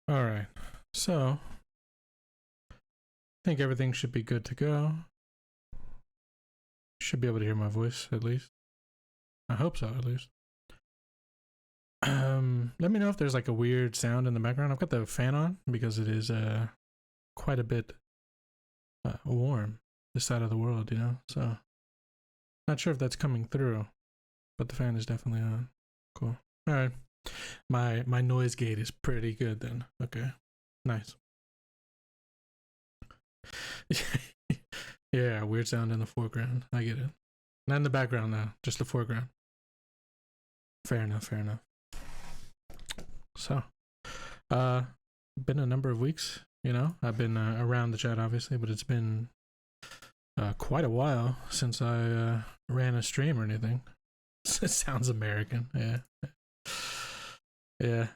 All right. So, I think everything should be good to go. Should be able to hear my voice at least. I hope so, at least. Let me know if there's like a weird sound in the background. I've got the fan on because it is quite a bit warm this side of the world, you know. So, not sure if that's coming through, but the fan is definitely on. Cool. All right. My noise gate is pretty good then. Okay. Nice. Yeah, weird sound in the foreground. I get it. Not in the background now, just the foreground. Fair enough, fair enough. So, been a number of weeks, you know. I've been around the chat obviously, but it's been quite a while since I ran a stream or anything. It sounds American, yeah. Yeah.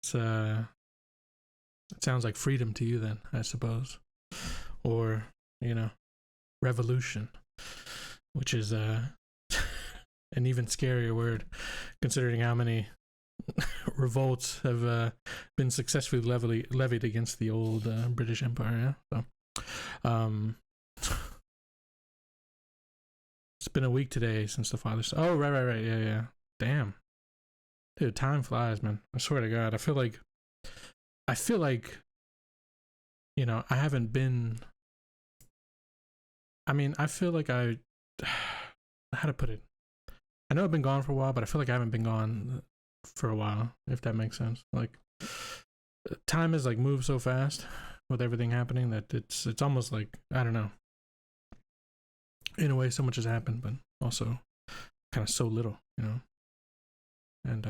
It's it sounds like freedom to you then, I suppose. Or, you know, revolution, which is an even scarier word considering how many revolts have been successfully levied against the old British Empire. Yeah? So, it's been a week today since the father's. Oh, right. Yeah. Damn, dude, time flies, man. I swear to God, I feel like, you know, I haven't been. I mean, I feel like how to put it. I know I've been gone for a while, but I feel like I haven't been gone for a while, if that makes sense. Like, time has like moved so fast with everything happening that it's almost like, I don't know. In a way, so much has happened, but also kind of so little, you know. And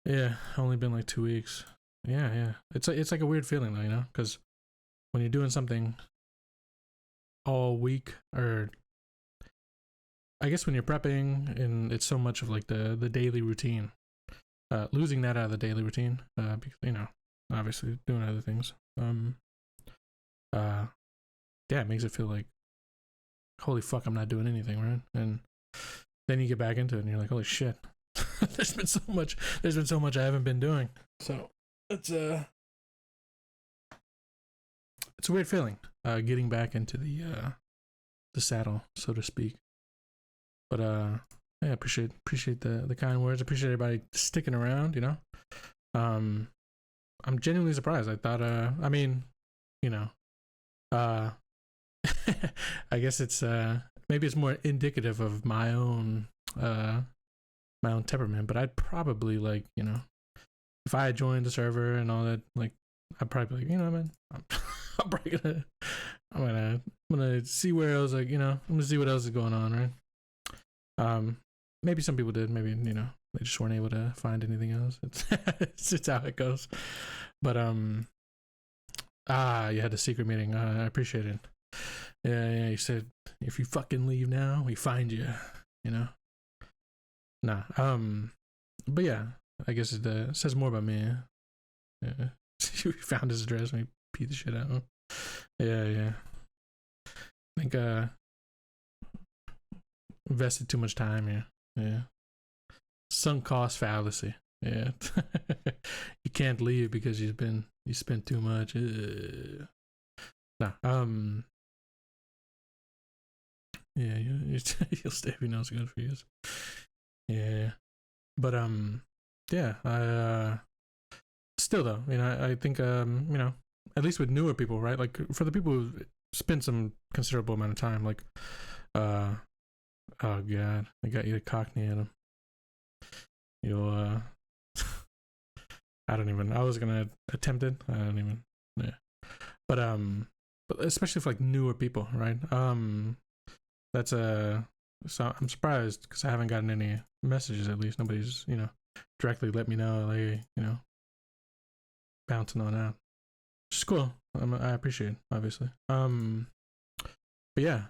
yeah, only been like 2 weeks. Yeah. It's like a weird feeling though, you know, because when you're doing something all week, or I guess when you're prepping and it's so much of like the daily routine, losing that out of the daily routine, because, you know, obviously doing other things, yeah, it makes it feel like, holy fuck, I'm not doing anything, right? And then you get back into it and you're like, holy shit, there's been so much I haven't been doing. So it's a weird feeling, getting back into the saddle, so to speak. But yeah, appreciate the kind words. Appreciate everybody sticking around, you know. I'm genuinely surprised. I thought I mean, you know, I guess it's maybe it's more indicative of my own temperament, but I'd probably, like, you know, if I had joined the server and all that, like, I'd probably be like, you know, man, I'm probably gonna see where else, like, you know, I'm gonna see what else is going on, right? Maybe some people did, maybe, you know, they just weren't able to find anything else. It's just how it goes. But you had a secret meeting. I appreciate it. Yeah, you said if you fucking leave now, we find you, you know. Nah. But yeah, I guess it says more about me. Yeah. We found his address and we beat the shit out of him. Yeah. I think invested too much time here. Yeah. Sunk cost fallacy. Yeah. You can't leave because you spent too much. Nah. Yeah, you'll stay if you know it's good for you. Yeah. But yeah, I still though, you know, I think you know, at least with newer people, right? Like, for the people who spend some considerable amount of time, like oh god, I got you to cockney at him. You'll I was gonna attempt it. I don't even, yeah. But especially for like newer people, right? That's so I'm surprised because I haven't gotten any messages. At least nobody's, you know, directly let me know, like, you know, bouncing on out. Which is cool. I appreciate it, obviously. But yeah,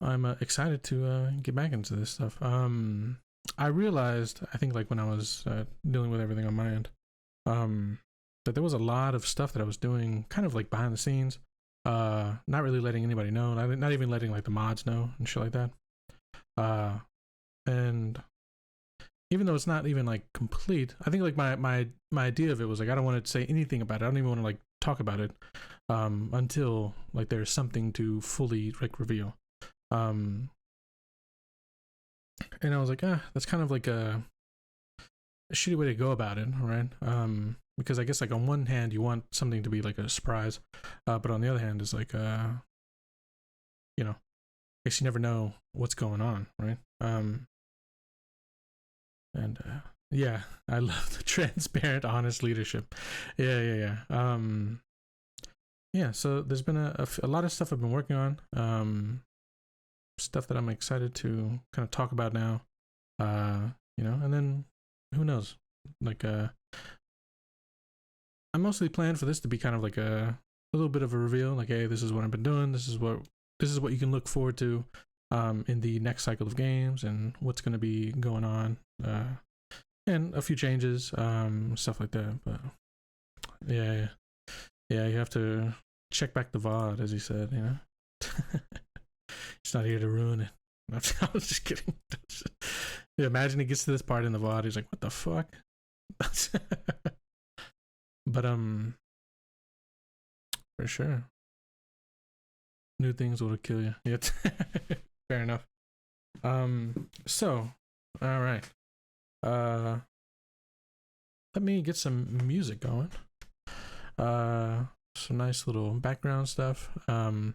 I'm excited to get back into this stuff. I realized, I think, like, when I was dealing with everything on my end, that there was a lot of stuff that I was doing kind of like behind the scenes, not really letting anybody know, not even letting like the mods know and shit like that. And even though it's not even like complete. I think like my idea of it was like I don't want to say anything about it. I don't even want to like talk about it until like there's something to fully like reveal. And I was like, that's kind of like a shitty way to go about it, right? Because I guess like on one hand you want something to be like a surprise, but on the other hand is like you know, I guess you never know what's going on, right? And yeah, I love the transparent, honest leadership. Yeah. Yeah, so there's been a lot of stuff I've been working on. Stuff that I'm excited to kind of talk about now. You know, and then who knows? Like I mostly planned for this to be kind of like a little bit of a reveal, like, hey, this is what I've been doing, this is what you can look forward to in the next cycle of games and what's going to be going on, and a few changes, stuff like that. But yeah, you have to check back the VOD, as he said, you know. He's not here to ruin it. I was just kidding. Yeah, imagine he gets to this part in the VOD, he's like, what the fuck? But for sure, new things will kill you. Yeah. Fair enough. So all right, let me get some music going. Some nice little background stuff. You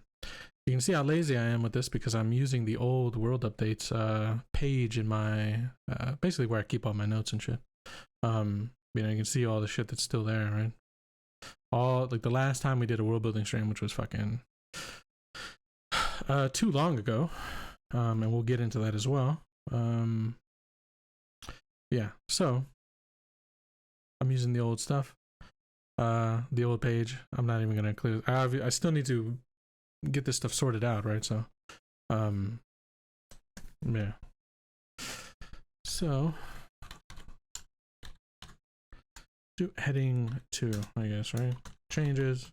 can see how lazy I am with this because I'm using the old world updates page in my basically where I keep all my notes and shit. You know, you can see all the shit that's still there, right? All like the last time we did a world building stream, which was fucking too long ago, and we'll get into that as well. Yeah, so I'm using the old stuff, the old page. I'm not even gonna clear. I still need to get this stuff sorted out, right? So, yeah. So, heading to, I guess, right? Changes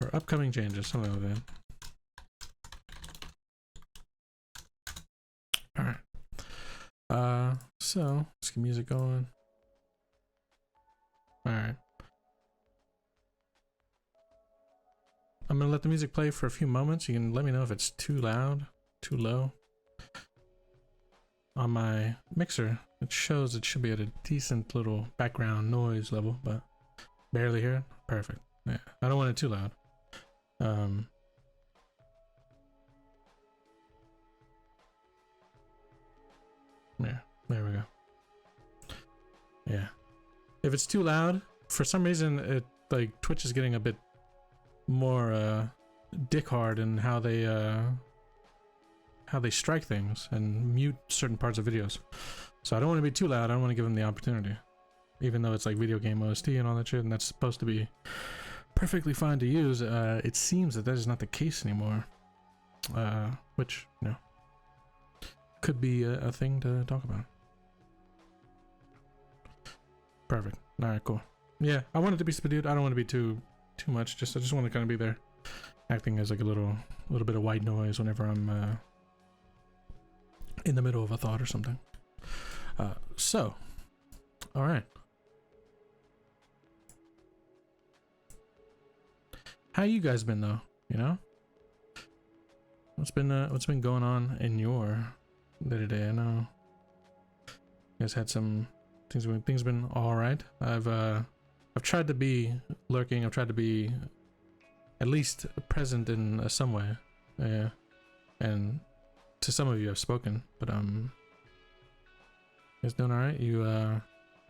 or upcoming changes, something like that. All right. So let's get music going. All right. I'm gonna let the music play for a few moments. You can let me know if it's too loud, too low. On my mixer, it shows it should be at a decent little background noise level, but barely hear it. Perfect. Yeah, I don't want it too loud. Yeah, there we go. Yeah. If it's too loud, for some reason, it like Twitch is getting a bit more dick hard in how they strike things and mute certain parts of videos. So I don't want to be too loud. I don't want to give them the opportunity, even though it's like video game OST and all that shit, and that's supposed to be perfectly fine to use. It seems that is not the case anymore, which, you know, could be a thing to talk about. Perfect. All right, cool. Yeah, I want it to be subdued. I don't want to be too much. I just want to kind of be there, acting as like a little bit of white noise whenever I'm in the middle of a thought or something. So, all right. How you guys been though? You know, what's been going on in your day-to-day? I know you guys had some things been all right. I've tried to be lurking. I've tried to be at least present in some way. Yeah, and to some of you I've spoken, but you guys doing all right? You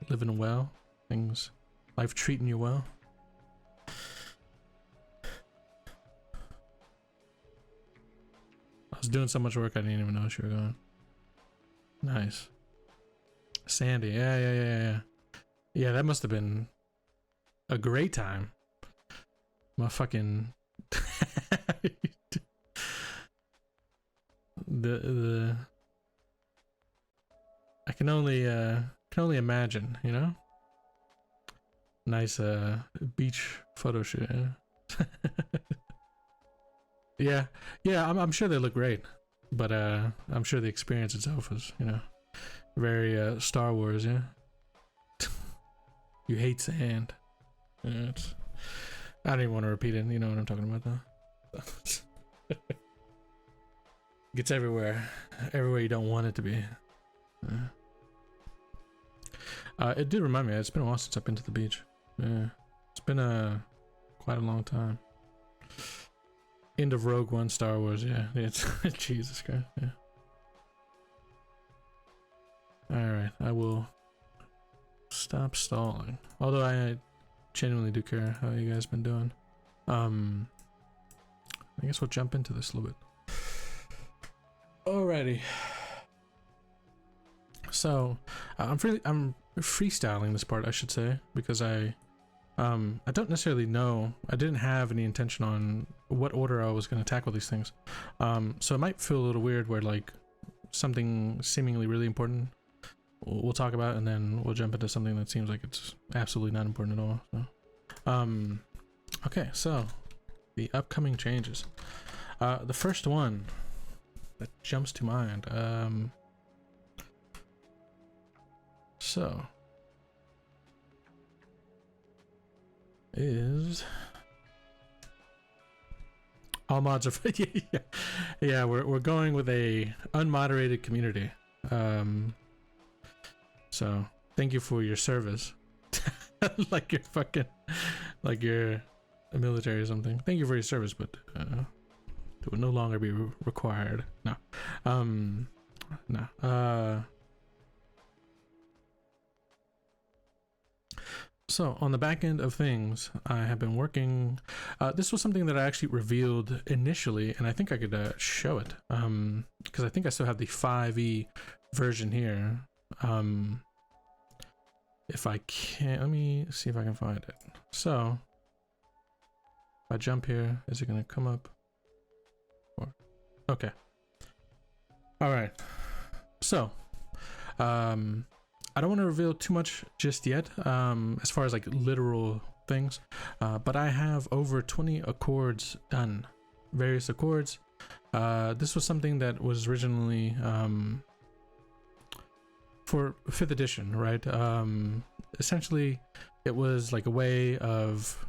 living well? Life treating you well? I was doing so much work I didn't even know you were going. Nice. Sandy, yeah. Yeah, that must have been a great time. My fucking the I can only imagine, you know. Nice beach photo shoot. Yeah, I'm sure they look great, but I'm sure the experience itself was, you know, Very Star Wars, yeah. You hate sand. Yeah, I don't even want to repeat it. You know what I'm talking about, though. Gets everywhere you don't want it to be. It did remind me. It's been a while since I've been to the beach. Yeah, it's been quite a long time. End of Rogue One, Star Wars. Yeah, it's Jesus Christ. Yeah. All right, I will stop stalling. Although I genuinely do care how you guys been doing. I guess we'll jump into this a little bit. Alrighty. So I'm freestyling this part, I should say, because I don't necessarily know. I didn't have any intention on what order I was going to tackle these things. So it might feel a little weird where like something seemingly really important we'll talk about, and then we'll jump into something that seems like it's absolutely not important at all. So, okay, so the upcoming changes. The first one that jumps to mind. So is all mods are yeah, we're going with a unmoderated community. So thank you for your service. like you're fucking like you're a military or something. Thank you for your service, but it will no longer be required. So on the back end of things, I have been working. This was something that I actually revealed initially, and I think I could show it because I think I still have the 5e version here. If I can, let me see if I can find it. So if I jump here, is it going to come up? Or okay. All right. So I don't want to reveal too much just yet as far as like literal things, but I have over 20 accords done, various accords. This was something that was originally for 5th edition, right? Essentially it was like a way of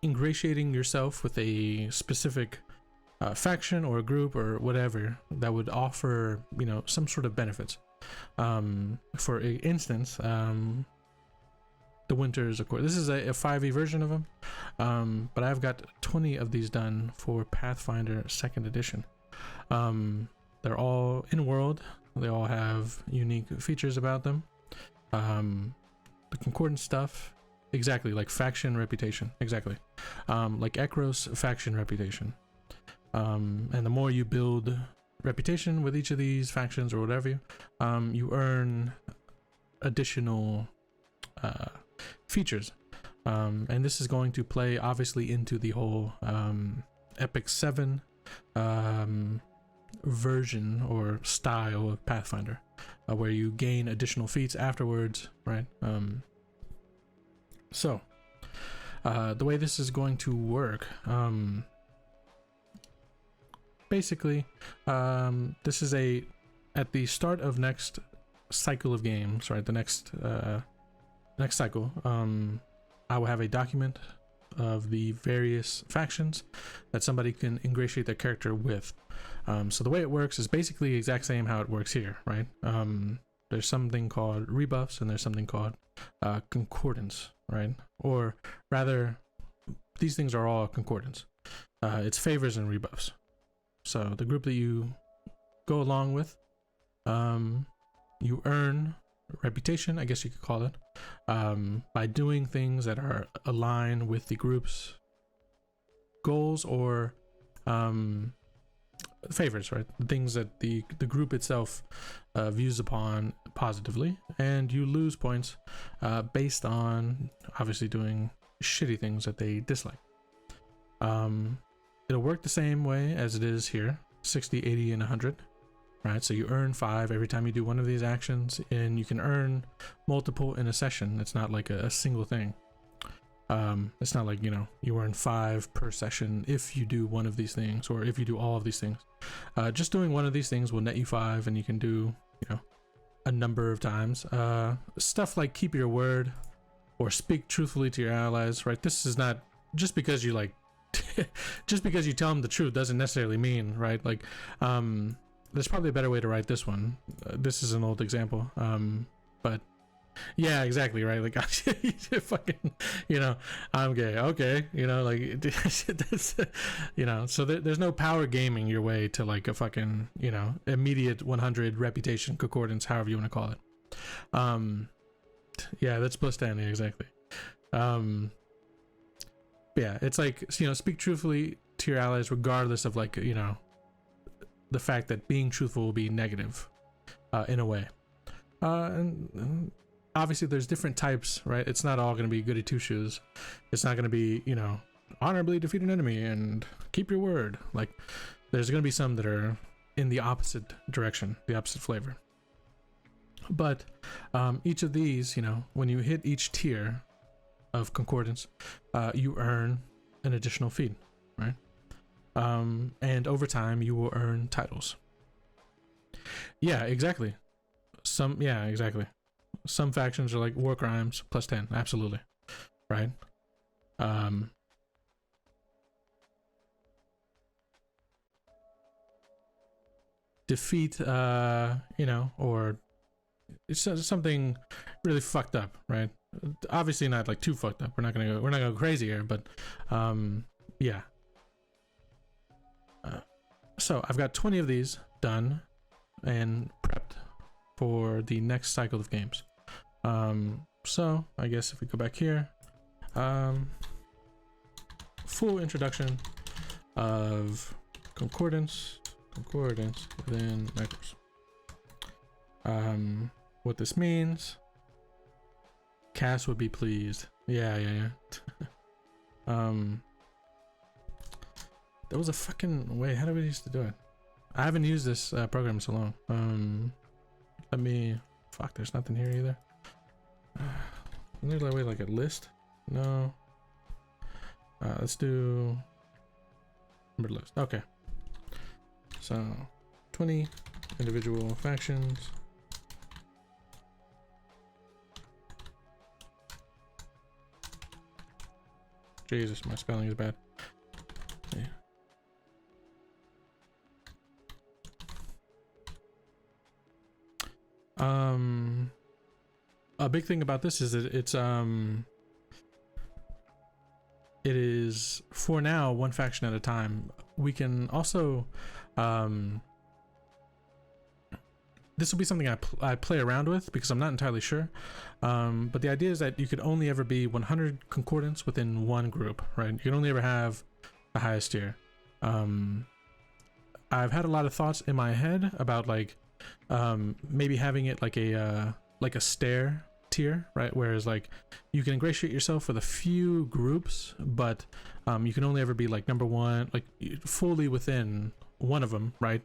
ingratiating yourself with a specific faction or a group or whatever that would offer, you know, some sort of benefits. For instance, the Winter's Accord. This is a 5e version of them, but I've got 20 of these done for Pathfinder 2nd edition. They're all in world. They all have unique features about them. The concordant stuff, exactly, like faction reputation, exactly, like Ekros faction reputation. And the more you build reputation with each of these factions or whatever, you earn additional features, and this is going to play obviously into the whole Epic 7 version or style of Pathfinder, where you gain additional feats afterwards, right? So the way this is going to work, basically, this is at the start of next cycle of games, right? The next cycle, I will have a document of the various factions that somebody can ingratiate their character with. So the way it works is basically the exact same how it works here, right? There's something called rebuffs and there's something called concordance, right? Or rather, these things are all concordance. It's favors and rebuffs. So the group that you go along with, you earn reputation, I guess you could call it, by doing things that are aligned with the group's goals or favors, right? Things that the group itself views upon positively, and you lose points based on obviously doing shitty things that they dislike. It'll work the same way as it is here, 60, 80, and 100. Right, so you earn 5 every time you do one of these actions, and you can earn multiple in a session. It's not like a single thing. It's not like, you know, you earn 5 per session if you do one of these things, or if you do all of these things. Just doing one of these things will net you 5, and you can do, you know, a number of times. Stuff like keep your word or speak truthfully to your allies, right? This is not just because you like just because you tell them the truth doesn't necessarily mean, right? Like there's probably a better way to write this one. This is an old example, but yeah, exactly, right? Like fucking, you know, I'm gay, okay, you know, like that's, you know, so there's no power gaming your way to like a fucking, you know, immediate 100 reputation concordance, however you want to call it. Yeah, that's plus 10, yeah, exactly. Yeah, it's like, you know, speak truthfully to your allies regardless of like, you know, the fact that being truthful will be negative in a way. And obviously there's different types, right? It's not all going to be goody two shoes. It's not going to be, you know, honorably defeat an enemy and keep your word. Like there's going to be some that are in the opposite direction, the opposite flavor. But each of these, you know, when you hit each tier of concordance, you earn an additional feat, right? And over time you will earn titles. Yeah, exactly. Yeah, exactly. Some factions are like war crimes plus 10, absolutely, right? Defeat, you know, or it's something really fucked up, right? Obviously not like too fucked up. We're not gonna go crazy here, but yeah. So I've got 20 of these done and prepped for the next cycle of games. So I guess if we go back here, full introduction of concordance within Ekros. What this means, Cass would be pleased. Yeah. There was a fucking way. How do we used to do it? I haven't used this program so long. Let me. Fuck. There's nothing here either. There's like, wait, like a list? No. Let's do numbered list. Okay. So 20 individual factions. Jesus, my spelling is bad. Yeah. A big thing about this is that it is for now one faction at a time. We can also this will be something I play around with because I'm not entirely sure, but the idea is that you could only ever be 100 concordance within one group, right? You can only ever have the highest tier. I've had a lot of thoughts in my head about like maybe having it like a stair tier, right? Whereas like you can ingratiate yourself with a few groups, but you can only ever be like number one, like fully within one of them, right?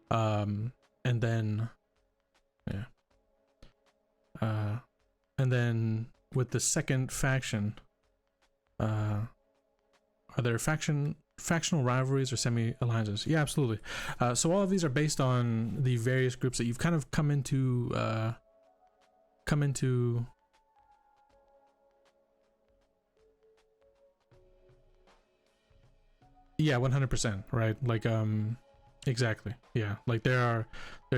And then and then with the second faction, are there factional rivalries or semi-alliances? Yeah, absolutely. So all of these are based on the various groups that you've kind of come into yeah, 100%, right? Like exactly, yeah. Like there are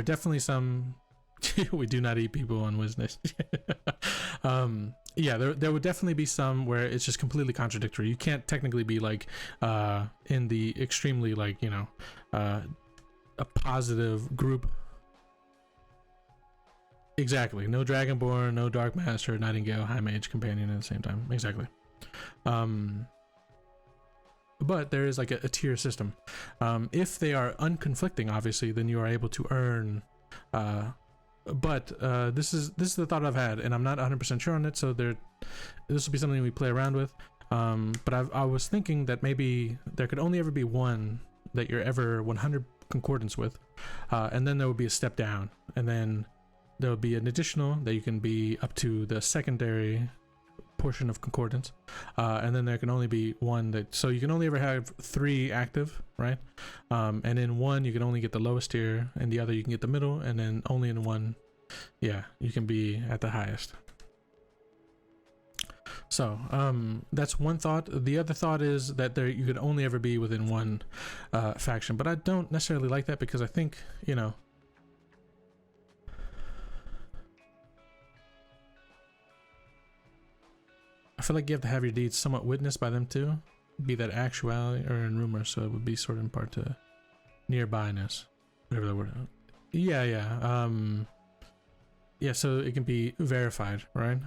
definitely some we do not eat people on Wisness. Yeah, there would definitely be some where it's just completely contradictory. You can't technically be like in the extremely like, you know, a positive group. Exactly. No Dragonborn, no Dark Master, Nightingale, High Mage, Companion at the same time. Exactly. But there is like a tier system. If they are unconflicting, obviously, then you are able to earn but this is the thought I've had, and I'm not 100% sure on it, so this will be something we play around with. But I was thinking that maybe there could only ever be one that you're ever 100 concordance with, and then there would be a step down, and then there would be an additional that you can be up to the secondary portion of concordance, and then there can only be one that, so you can only ever have 3 active, right? And in one you can only get the lowest tier, and the other you can get the middle, and then only in one yeah, you can be at the highest. So that's one thought. The other thought is that you could only ever be within one faction, but I don't necessarily like that, because I think, you know, I feel like you have to have your deeds somewhat witnessed by them too, be that actuality or in rumor, so it would be sort of in part to nearbyness, whatever the word. Yeah, so it can be verified, right?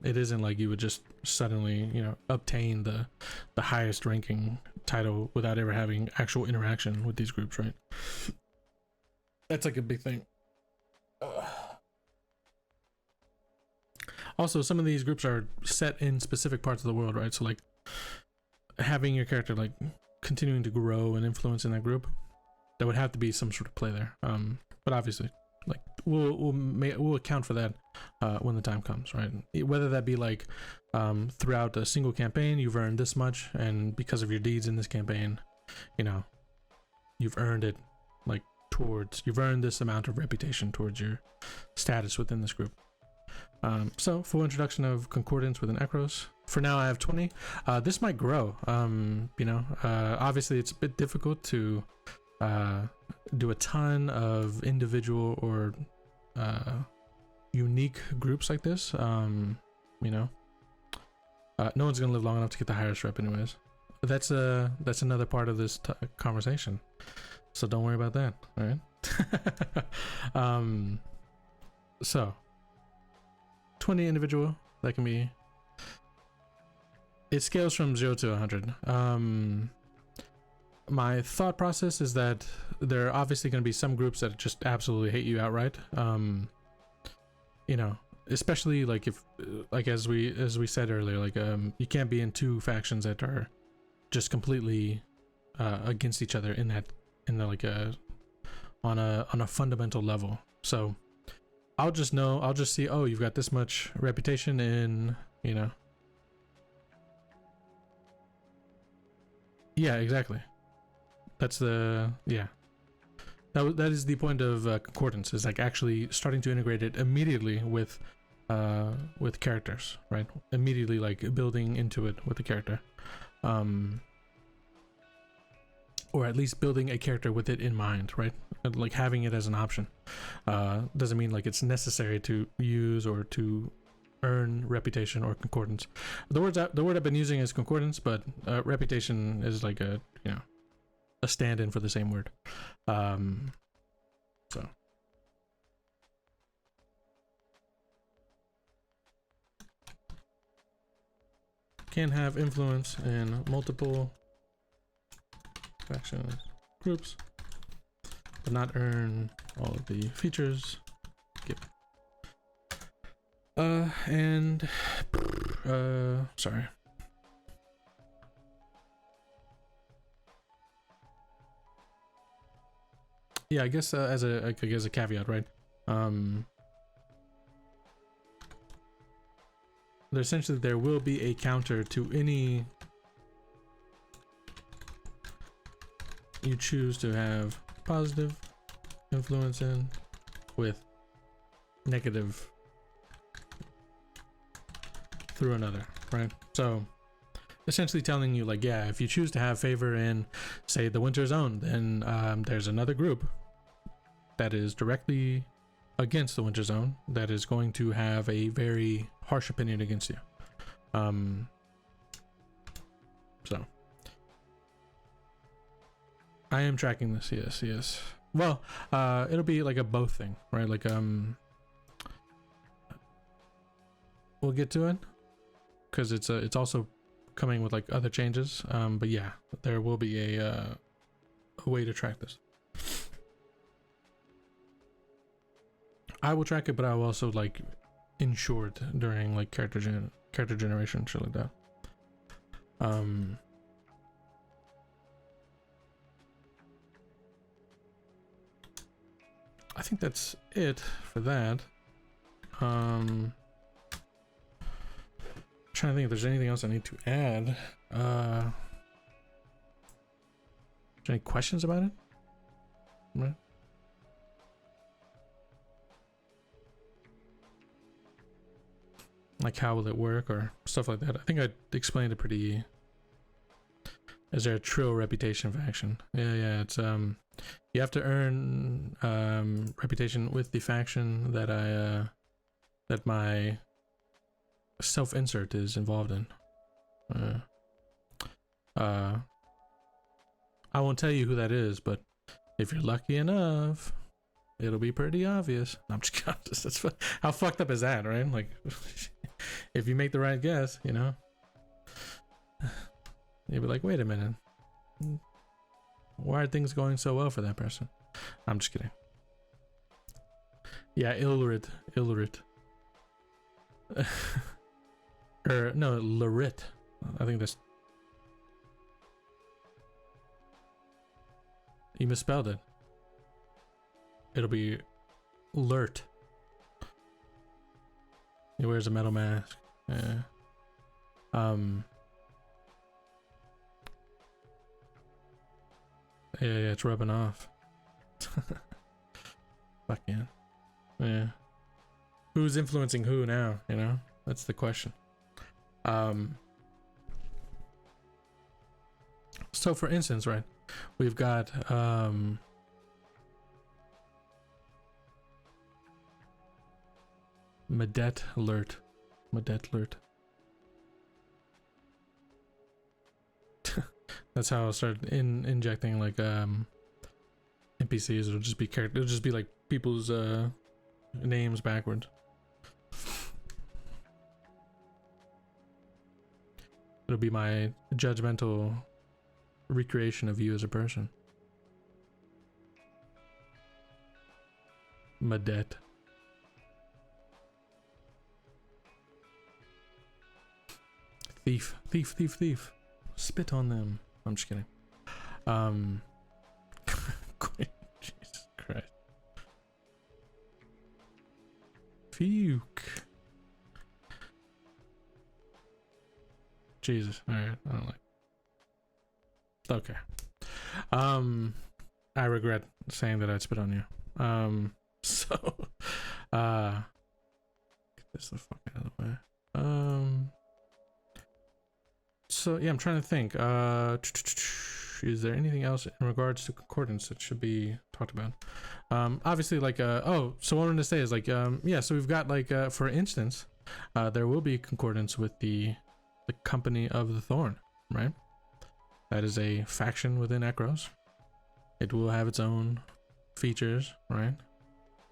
It isn't like you would just suddenly, you know, obtain the highest ranking title without ever having actual interaction with these groups, right? That's like a big thing. Also, some of these groups are set in specific parts of the world, right? So like having your character like continuing to grow and influence in that group, there would have to be some sort of play there. But obviously, like we'll account for that when the time comes, right? Whether that be like throughout a single campaign, you've earned this much, and because of your deeds in this campaign, you know, you've earned it, like you've earned this amount of reputation towards your status within this group. So full introduction of concordance within Ekros. For now I have 20. This might grow. You know, obviously it's a bit difficult to do a ton of individual or unique groups like this. You know, no one's gonna live long enough to get the highest rep anyways. But that's another part of this conversation, so don't worry about that. All right. So 20 individual, that can be, it scales from 0 to 100. My thought process is that there are obviously going to be some groups that just absolutely hate you outright. You know, especially like if, like as we said earlier, like you can't be in two factions that are just completely against each other on a fundamental level. So I'll just see, oh, you've got this much reputation in, you know. Yeah, exactly. That's that is the point of concordance, is like actually starting to integrate it immediately with characters, right? Immediately like building into it with the character. Or at least building a character with it in mind, right? Like having it as an option. Doesn't mean like it's necessary to use or to earn reputation or concordance. The word I've been using is concordance, but reputation is like a, you know, a stand-in for the same word. So can have influence in multiple faction groups, but not earn all of the features given. Sorry. Yeah, I guess as a caveat, right? There will be a counter to any you choose to have positive influence in with negative through another, right? So essentially telling you like, yeah, if you choose to have favor in, say, the Winter Zone, then there's another group that is directly against the Winter Zone that is going to have a very harsh opinion against you. So I am tracking this, yes. Well, it'll be like a both thing, right? Like we'll get to it because it's also coming with like other changes. But yeah, there will be a way to track this. I will track it, but I will also like ensure it during like character generation, shit like that. I think that's it for that. Trying to think if there's anything else I need to add. Any questions about it? Right. like how will it work or stuff like that. I think I explained it pretty. Is there a trill reputation faction? Yeah, it's you have to earn reputation with the faction that that my self-insert is involved in. I won't tell you who that is, but if you're lucky enough, it'll be pretty obvious. No, I'm just kidding. That's how fucked up is that, right? Like, if you make the right guess, you know, you'll be like, wait a minute, why are things going so well for that person? I'm just kidding. Yeah, Ilrit. Or no, Larit. I think that's. You misspelled it. It'll be Lurt. He wears a metal mask. Yeah. Yeah, it's rubbing off. Fuck yeah. Yeah. Who's influencing who now, you know? That's the question. So for instance, right, we've got Medet alert. That's how I'll start injecting like NPCs. It'll just be it'll just be like people's names backwards. It'll be my judgmental recreation of you as a person. Medet. Thief. Spit on them. I'm just kidding. Jesus Christ. Fuke. Jesus. Alright, I don't like. Okay. I regret saying that I'd spit on you. So get this the fuck out of the way. So yeah, I'm trying to think. Is there anything else in regards to concordance that should be talked about? Obviously, like oh, so what I wanted to say is like yeah, so we've got like for instance, there will be concordance with the Company of the Thorn, right? That is a faction within Ekros. It will have its own features, right?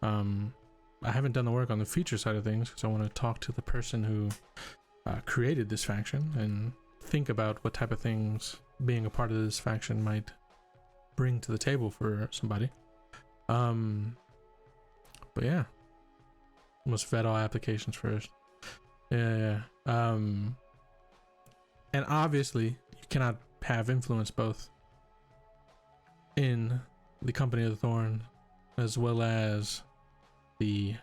I haven't done the work on the feature side of things because I want to talk to the person who created this faction and think about what type of things being a part of this faction might bring to the table for somebody. But yeah, must vet all applications first. Yeah. And obviously you cannot have influence both in the Company of the Thorn as well as the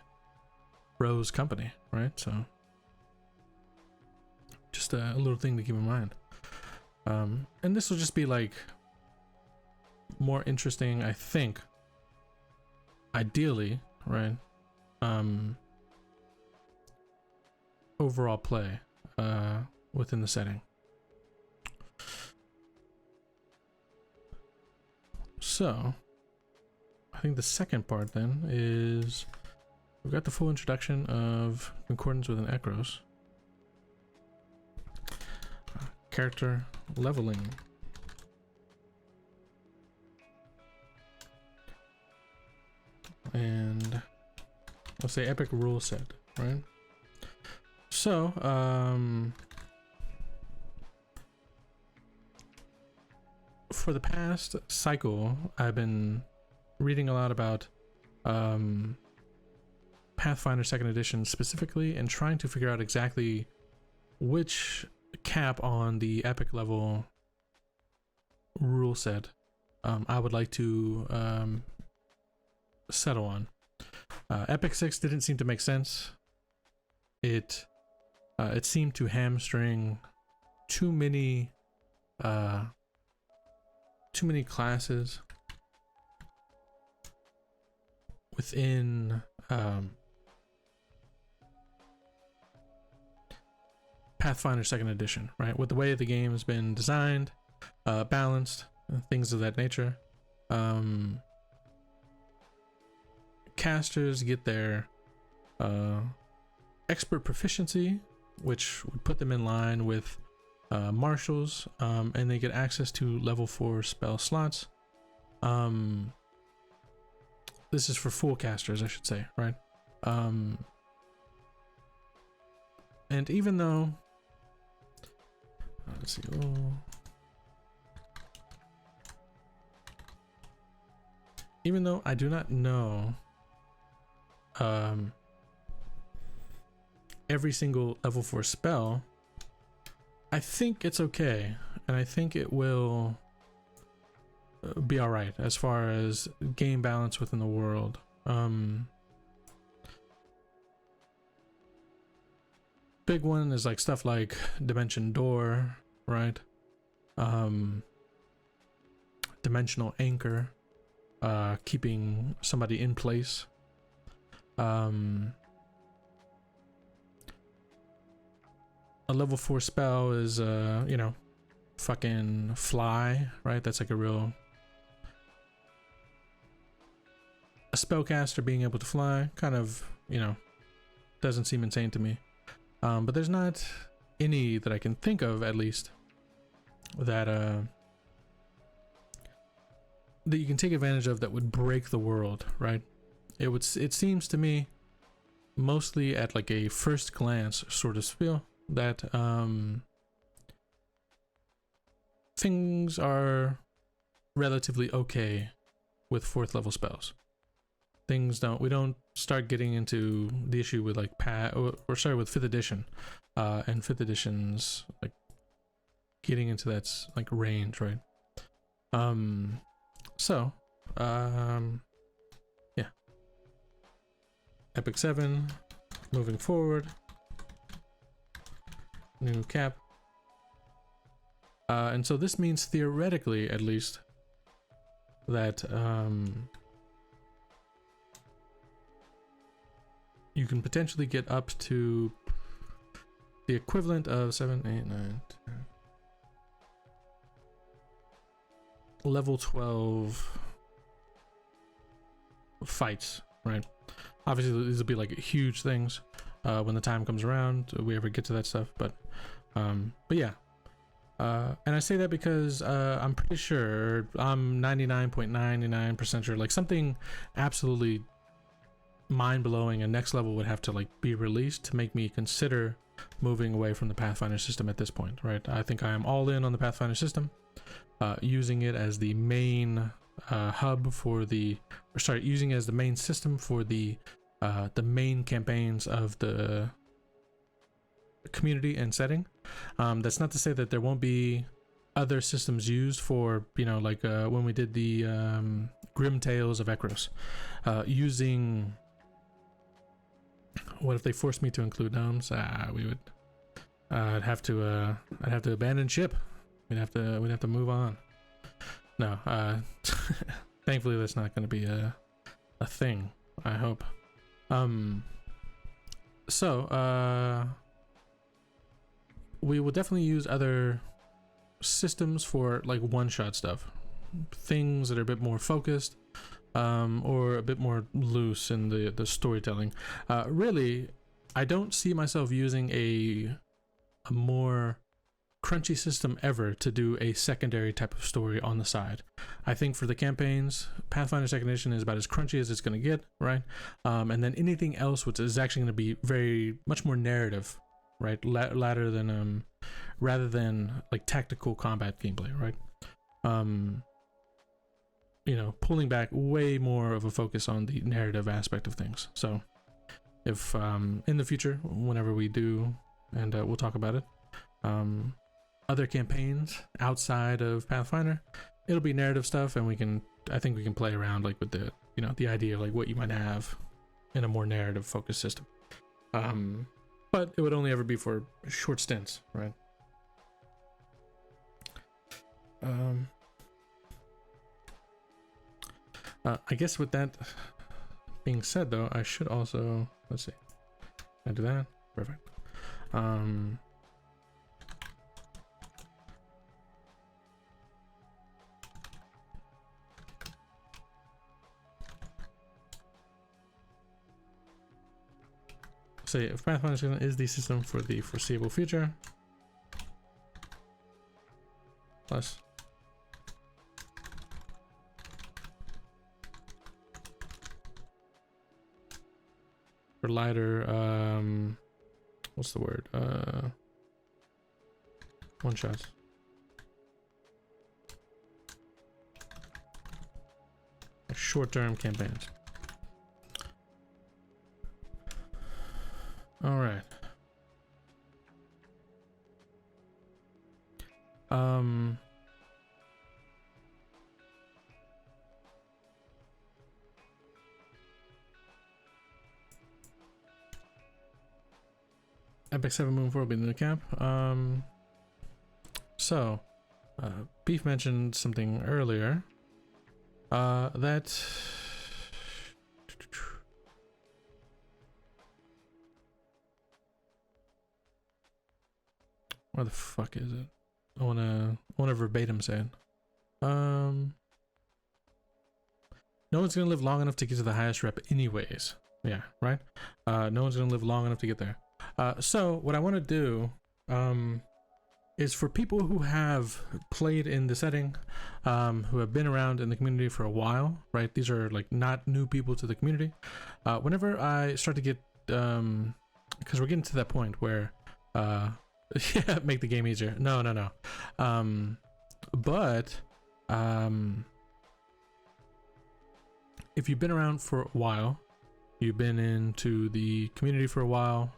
Rose Company, right? So just a little thing to keep in mind. And this will just be like more interesting, I think, ideally, right? Overall play within the setting. So I think the second part then is we've got the full introduction of concordance with an Ekros. Character leveling. And let's say epic rule set, right? So for the past cycle, I've been reading a lot about Pathfinder 2nd Edition specifically and trying to figure out exactly which cap on the epic level rule set I would like to settle on. Epic 6 didn't seem to make sense. It seemed to hamstring too many classes within Pathfinder 2nd Edition, right? With the way the game has been designed, balanced, things of that nature. Casters get their expert proficiency, which would put them in line with marshals, and they get access to level 4 spell slots. This is for full casters, I should say, right? And even though, let's see, even though I do not know every single level 4 spell, I think it's okay, and I think it will be all right as far as game balance within the world. Big one is like stuff like Dimension Door, right? Dimensional Anchor, keeping somebody in place. A level 4 spell is you know, fucking Fly, right? That's like a spellcaster being able to fly, kind of, you know, doesn't seem insane to me. But there's not any that I can think of, at least, that that you can take advantage of that would break the world, right? It seems to me, mostly at like a first glance sort of feel, that things are relatively okay with 4th level spells. We don't start getting into the issue with like with 5th edition, and 5th edition's like getting into that like range, right? Yeah, Epic 7 moving forward, new cap, and so this means theoretically, at least, that you can potentially get up to the equivalent of 7, 8, 9, 10, level 12 fights, right? Obviously these will be like huge things when the time comes around, if we ever get to that stuff, but yeah. And I say that because I'm pretty sure, I'm 99.99% sure, like something absolutely mind-blowing and next level would have to like be released to make me consider moving away from the Pathfinder system at this point, right? I think I am all in on the Pathfinder system, using it as the main hub for using it as the main system for the main campaigns of the community and setting. That's not to say that there won't be other systems used for, you know, like when we did the Grim Tales of Ekros, using, what if they forced me to include gnomes? I'd have to abandon ship. We'd have to move on. No, thankfully that's not going to be a thing, I hope. We will definitely use other systems for like one-shot stuff, things that are a bit more focused, or a bit more loose in the storytelling. Really, I don't see myself using a more crunchy system ever to do a secondary type of story on the side. I think for the campaigns, Pathfinder 2nd Edition is about as crunchy as it's going to get, right? And then anything else which is actually going to be very much more narrative, right? Rather than like tactical combat gameplay, right? You know, pulling back way more of a focus on the narrative aspect of things. So if in the future, whenever we do, and we'll talk about it, other campaigns outside of Pathfinder, it'll be narrative stuff, and I think we can play around like with the, you know, the idea of like what you might have in a more narrative focused system. But it would only ever be for short stints, right? I guess with that being said, though, I should also, let's see, I do that, perfect. say if Pathfinder system is the system for the foreseeable future. Plus. For lighter, what's the word? One shots. Short-term campaigns. All right. Epic 7 Moon 4 will be the new cap. So, Beef mentioned something earlier. That where the fuck is it? I wanna verbatim say it. No one's gonna live long enough to get to the highest rep anyways. Yeah, right? No one's gonna live long enough to get there. So what I want to do is for people who have played in the setting, who have been around in the community for a while, right? These are like not new people to the community. Whenever I start to get, because we're getting to that point where, yeah, make the game easier. No. But if you've been around for a while, you've been into the community for a while,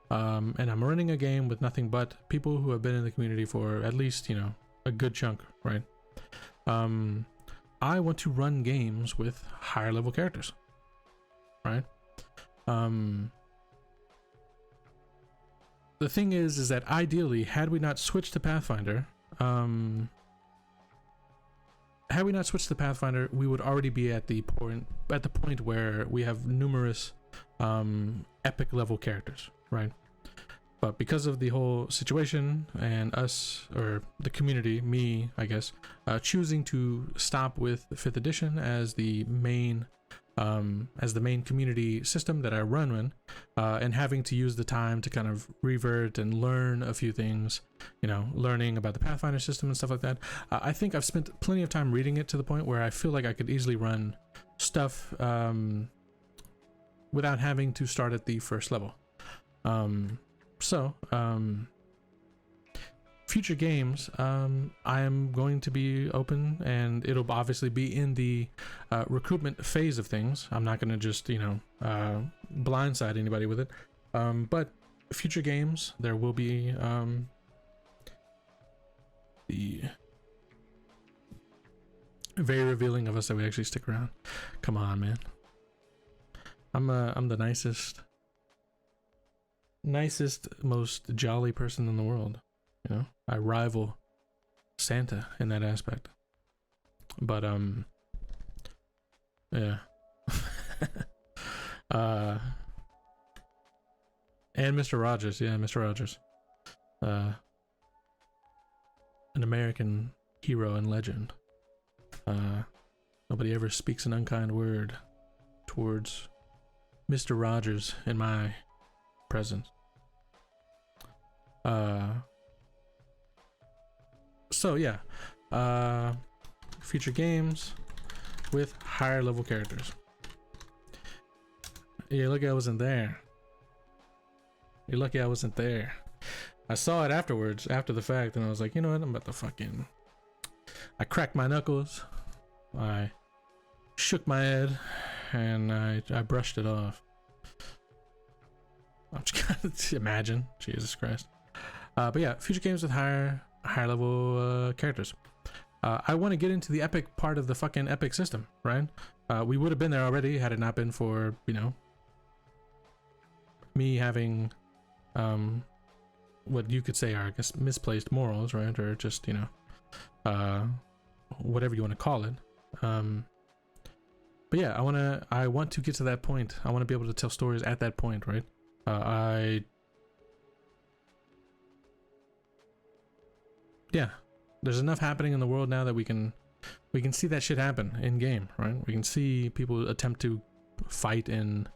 and I'm running a game with nothing but people who have been in the community for at least, you know, a good chunk, right? I want to run games with higher level characters, right? The thing is that ideally, had we not switched to Pathfinder, we would already be at the point where we have numerous epic level characters, right? But because of the whole situation and us, or the community, me, I guess, choosing to stop with the 5th edition as the main community system that I run in, and having to use the time to kind of revert and learn a few things, you know, learning about the Pathfinder system and stuff like that. I think I've spent plenty of time reading it to the point where I feel like I could easily run stuff without having to start at the first level. Future games, I am going to be open, and it'll obviously be in the recruitment phase of things. I'm not going to just, you know, blindside anybody with it. But future games, there will be the very revealing of us that we actually stick around. Come on, man. I'm the nicest, most jolly person in the world. You know, I rival Santa in that aspect. But yeah. And Mr. Rogers, yeah, Mr. Rogers. An American hero and legend. Nobody ever speaks an unkind word towards Mr. Rogers in my presence. So yeah, future games with higher level characters. Yeah, look, I wasn't there. You're lucky I wasn't there. I saw it afterwards, after the fact, and I was like, you know what, I'm about to fucking... I cracked my knuckles, I shook my head, and I brushed it off. I'm just gonna imagine, Jesus Christ. But yeah, future games with higher level characters. I want to get into the epic part of the fucking epic system, right? We would have been there already had it not been for, you know, me having what you could say are, I guess, misplaced morals, right? Or just, you know, whatever you want to call it. But yeah, I want to get to that point. I want to be able to tell stories at that point, right? Yeah, there's enough happening in the world now that we can see that shit happen in game, right? We can see people attempt to fight and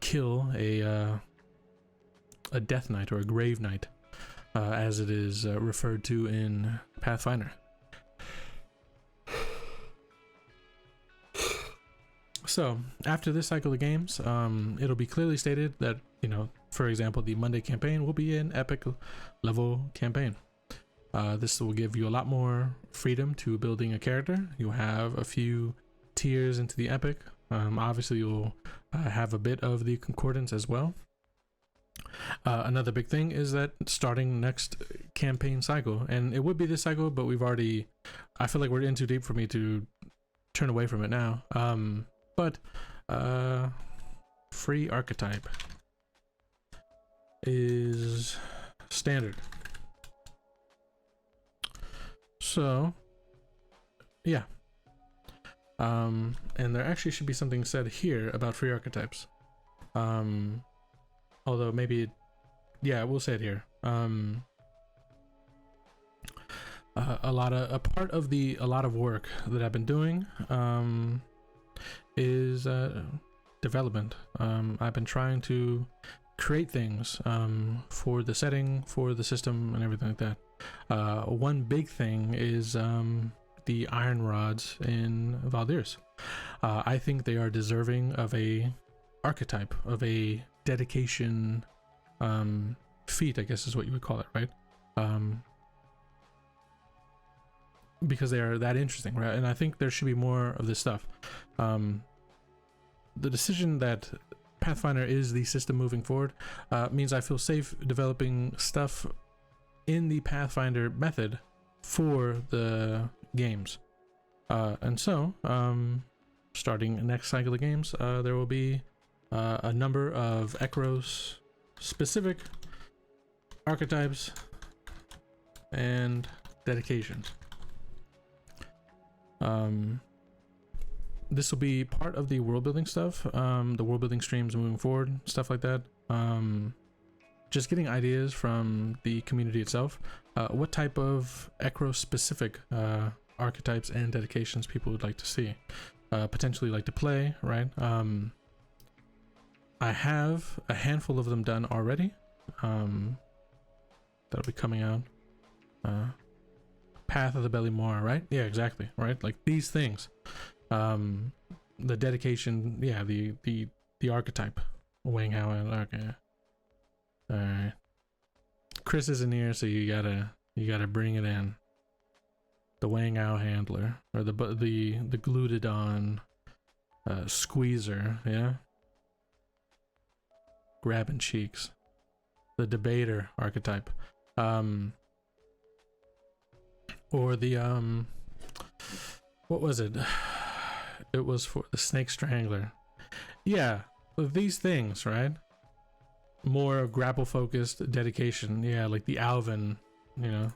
kill a a death knight or a grave knight, as it is referred to in Pathfinder. So after this cycle of games, it'll be clearly stated that, you know, for example, the Monday campaign will be an epic level campaign. This will give you a lot more freedom to building a character. You'll have a few tiers into the epic. Obviously you'll have a bit of the concordance as well. Another big thing is that starting next campaign cycle, and it would be this cycle, but I feel like we're in too deep for me to turn away from it now. But free archetype is standard. So yeah, and there actually should be something said here about free archetypes, although maybe, yeah, we'll say it here. A part of a lot of work that I've been doing is development. I've been trying to create things for the setting, for the system, and everything like that. One big thing is the iron rods in Valdir's. I think they are deserving of a archetype, of a dedication feat, I guess is what you would call it, right? Because they are that interesting, right? And I think there should be more of this stuff. The decision that Pathfinder is the system moving forward means I feel safe developing stuff in the Pathfinder method for the games. And so, starting next cycle of games, there will be a number of Ekros specific archetypes and dedications. This will be part of the world building stuff, the world building streams moving forward, stuff like that. Just getting ideas from the community itself, what type of Ekros specific archetypes and dedications people would like to see, potentially like to play, right? I have a handful of them done already. That'll be coming out. Path of the Belly Moor, right? Yeah, exactly, right? Like these things. The dedication, yeah, the archetype. Wang Hao, okay. Alright. Chris isn't here, so you gotta bring it in. The Wang Hao handler, or the Glutodon squeezer, yeah. Grabbing cheeks. The debater archetype. Or the what was it? It was for the snake strangler. Yeah, these things, right? More grapple focused dedication. Yeah, like the Alvin, you know,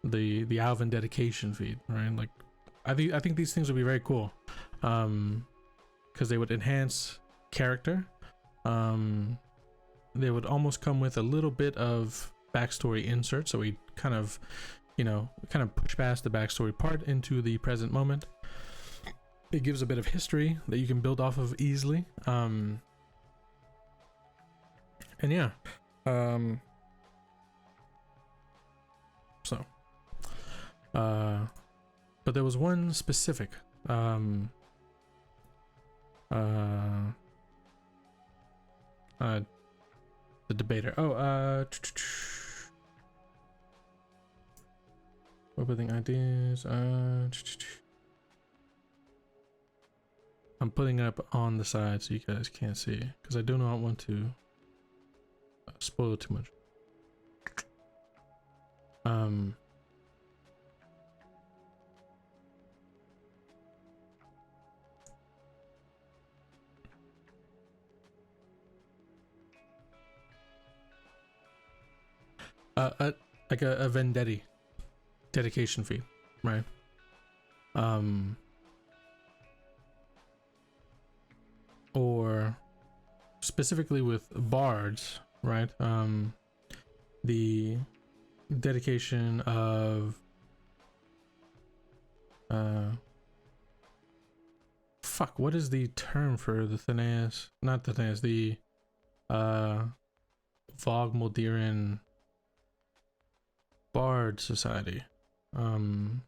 the Alvin dedication feed, right? Like I think these things would be very cool, because they would enhance character. They would almost come with a little bit of backstory insert, so we kind of push past the backstory part into the present moment. It gives a bit of history that you can build off of easily. And yeah. But there was one specific the debater. Opening ideas. I'm putting it up on the side so you guys can't see, because I do not want to spoil too much. Like a Vendetti dedication fee, right? Or specifically with bards, right? The dedication of fuck, what is the term for the Thenaeus? Not the Thenaeus, the Vogue Muldiran Bard Society. Was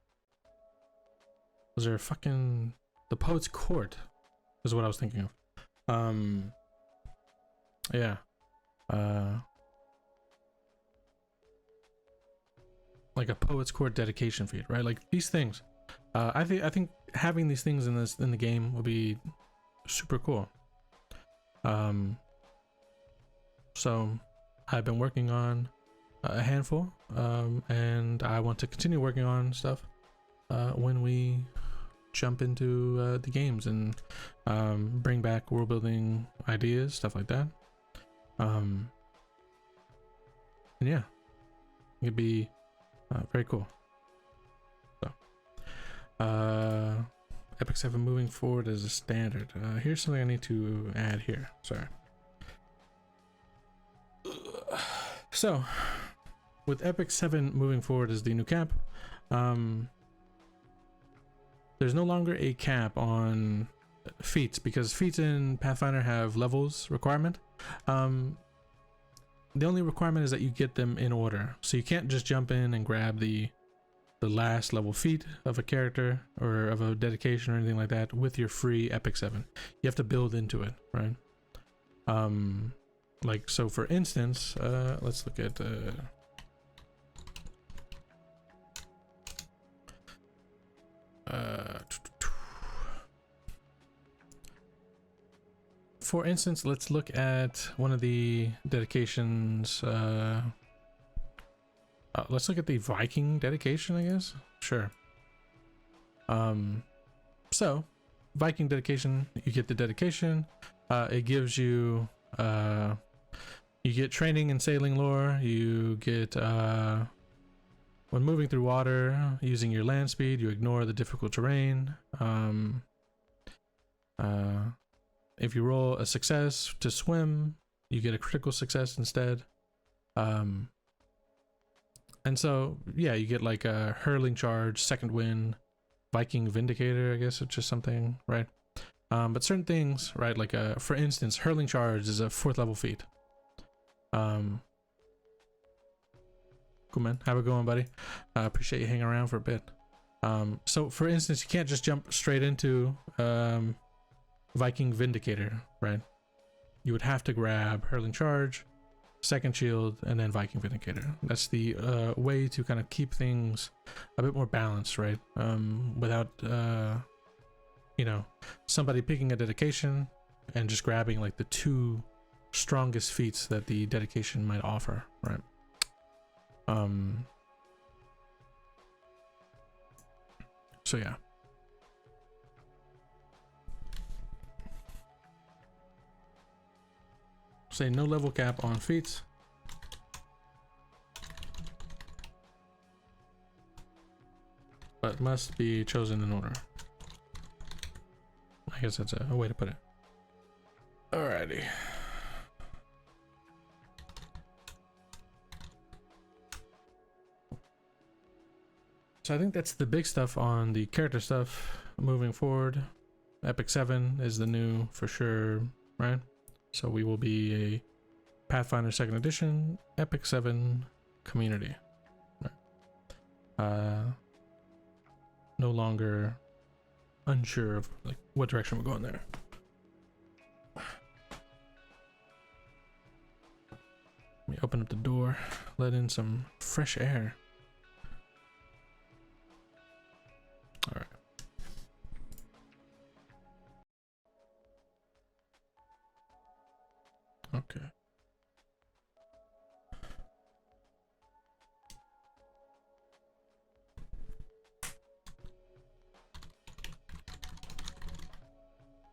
there a fucking the Poet's Court is what I was thinking of. Yeah. Like a Poet's Court dedication feat, right? Like these things. I think having these things in the game will be super cool. So I've been working on a handful, and I want to continue working on stuff when we jump into the games and bring back world building ideas, stuff like that. And yeah, it'd be very cool. So Epic 7 moving forward as a standard. Here's something I need to add here. Sorry. So with Epic 7 moving forward as the new cap, there's no longer a cap on feats, because feats in Pathfinder have levels requirement. The only requirement is that you get them in order, so you can't just jump in and grab the last level feat of a character or of a dedication or anything like that with your free Epic 7. You have to build into it, right? Like, so for instance, let's look at for instance, let's look at one of the dedications. Let's look at the Viking dedication, I guess. Sure. So Viking dedication, you get the dedication. It gives you you get training in sailing lore. You get when moving through water using your land speed, you ignore the difficult terrain. If you roll a success to swim, you get a critical success instead. And so yeah, you get like a hurling charge, second wind, Viking vindicator, I guess, which is something, right? But certain things, right, like for instance, hurling charge is a 4th level feat. Cool, man, have a good one, buddy. Appreciate you hanging around for a bit. So for instance, you can't just jump straight into Viking vindicator, right? You would have to grab hurling charge, second shield, and then Viking vindicator. That's the way to kind of keep things a bit more balanced, right? Without you know, somebody picking a dedication and just grabbing like the 2 strongest feats that the dedication might offer, right? So yeah. Say no level cap on feats. But must be chosen in order. I guess that's a way to put it. Alrighty. So I think that's the big stuff on the character stuff moving forward. Epic 7 is the new for sure, right? So we will be a Pathfinder 2nd edition Epic 7 community. Right. No longer unsure of like what direction we're going there. Let me open up the door, let in some fresh air. All right. Okay.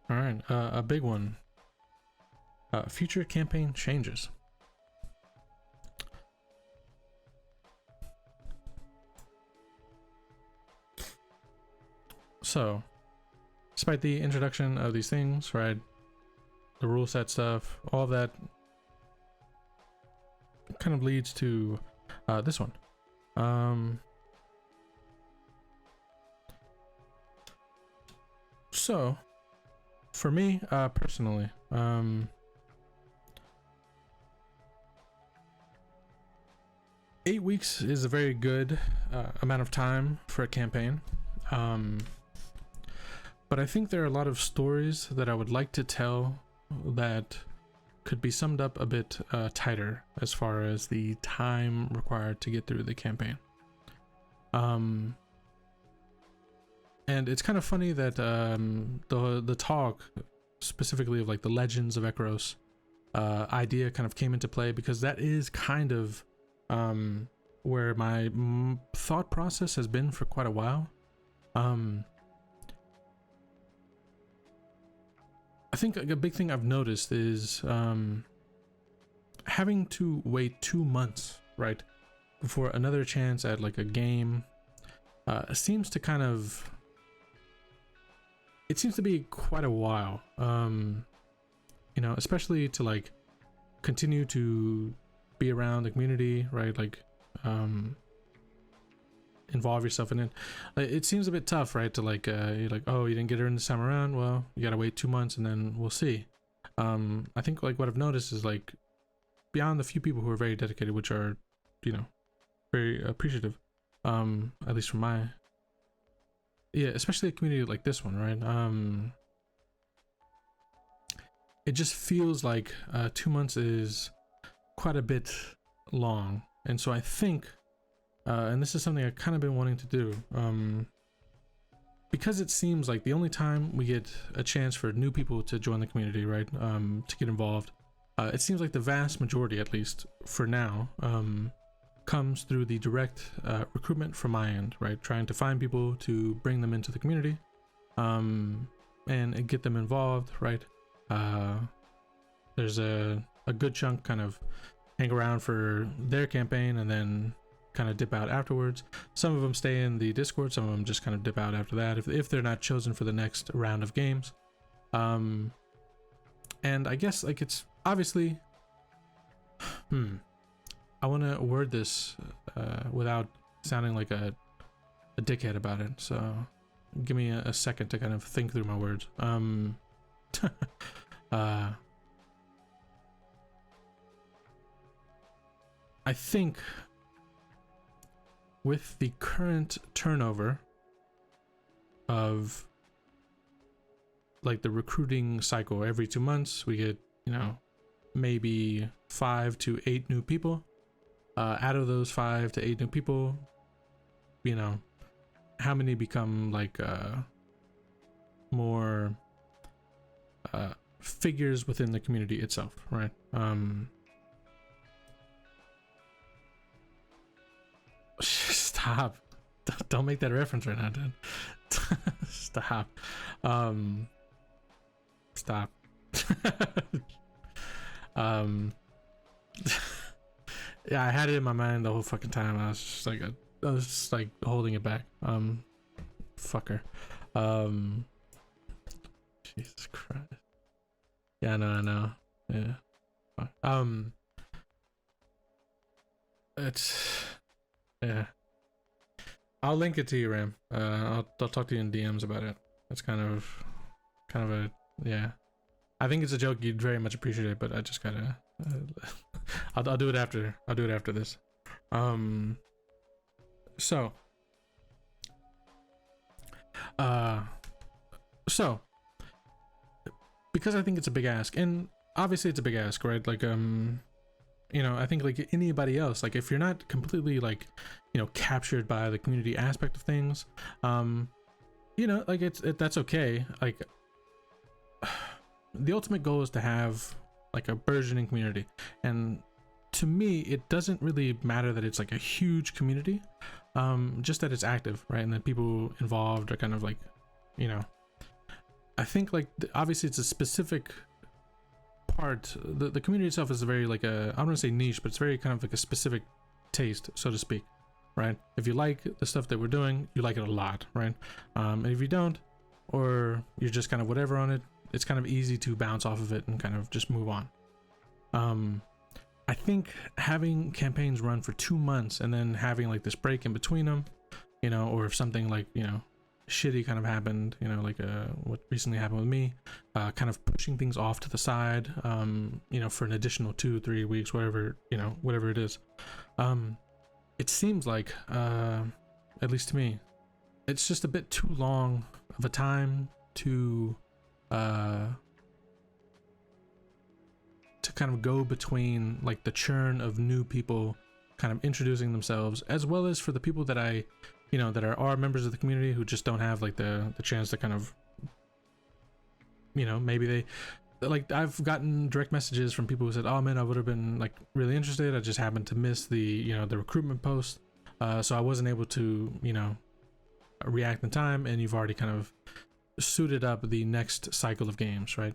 All right, a big one. Future campaign changes. So, despite the introduction of these things, right, the rule set stuff, all of that kind of leads to this one. So, for me personally, 8 weeks is a very good amount of time for a campaign. But I think there are a lot of stories that I would like to tell that could be summed up a bit tighter as far as the time required to get through the campaign. And it's kind of funny that the talk specifically of like the Legends of Ekros idea kind of came into play, because that is kind of where my thought process has been for quite a while. I think a big thing I've noticed is having to wait 2 months, right, before another chance at like a game seems to kind of, it seems to be quite a while, you know, especially to like continue to be around the community, right, like involve yourself in it. It seems a bit tough, right, to like you're like, oh, you didn't get her in this time around, well, you gotta wait 2 months and then we'll see. I think like what I've noticed is like, beyond the few people who are very dedicated, which are, you know, very appreciative, at least from my, yeah, especially a community like this one, right, it just feels like 2 months is quite a bit long. And so I think and this is something I've kind of been wanting to do, because it seems like the only time we get a chance for new people to join the community, right, to get involved, it seems like the vast majority, at least for now, comes through the direct recruitment from my end, right, trying to find people to bring them into the community, and get them involved, right. There's a good chunk kind of hang around for their campaign and then kind of dip out afterwards. Some of them stay in the Discord, some of them just kind of dip out after that if they're not chosen for the next round of games. And I guess like it's obviously I want to word this without sounding like a dickhead about it, so give me a second to kind of think through my words. I think with the current turnover of like the recruiting cycle, every 2 months we get, you know, maybe 5 to 8 new people. Out of those 5 to 8 new people, you know, how many become like more figures within the community itself, right? Stop. Don't make that reference right now, dude. Stop. Stop. Yeah, I had it in my mind the whole fucking time. I was just like holding it back. Fucker. Jesus Christ. Yeah, I know. Yeah. It's, yeah. I'll link it to you, Ram. I'll talk to you in DMs about it. It's kind of a, yeah. I think it's a joke you'd very much appreciate it, but I just gotta. I'll do it after. I'll do it after this. So because I think it's a big ask, and obviously it's a big ask, right? Like you know, I think like anybody else, like if you're not completely like, you know, captured by the community aspect of things, you know, like that's okay. Like the ultimate goal is to have like a burgeoning community, and to me it doesn't really matter that it's like a huge community, just that it's active, right? And that people involved are kind of like, you know, I think like obviously it's a specific part. The community itself is a very like a, I don't want to say niche, but it's very kind of like a specific taste, so to speak, right? If you like the stuff that we're doing, you like it a lot, right? And if you don't, or you're just kind of whatever on it, it's kind of easy to bounce off of it and kind of just move on. I think having campaigns run for 2 months and then having like this break in between them, you know, or if something like, you know, shitty kind of happened, you know, like what recently happened with me, kind of pushing things off to the side, you know, for an additional 2-3 weeks, whatever, you know, whatever it is. it seems like, at least to me, it's just a bit too long of a time to kind of go between like the churn of new people kind of introducing themselves, as well as for the people that I, you know, that are members of the community who just don't have like the chance to kind of, you know, maybe they, like, I've gotten direct messages from people who said, oh man, I would have been like really interested, I just happened to miss the, you know, the recruitment post, so I wasn't able to, you know, react in time, and you've already kind of suited up the next cycle of games, right?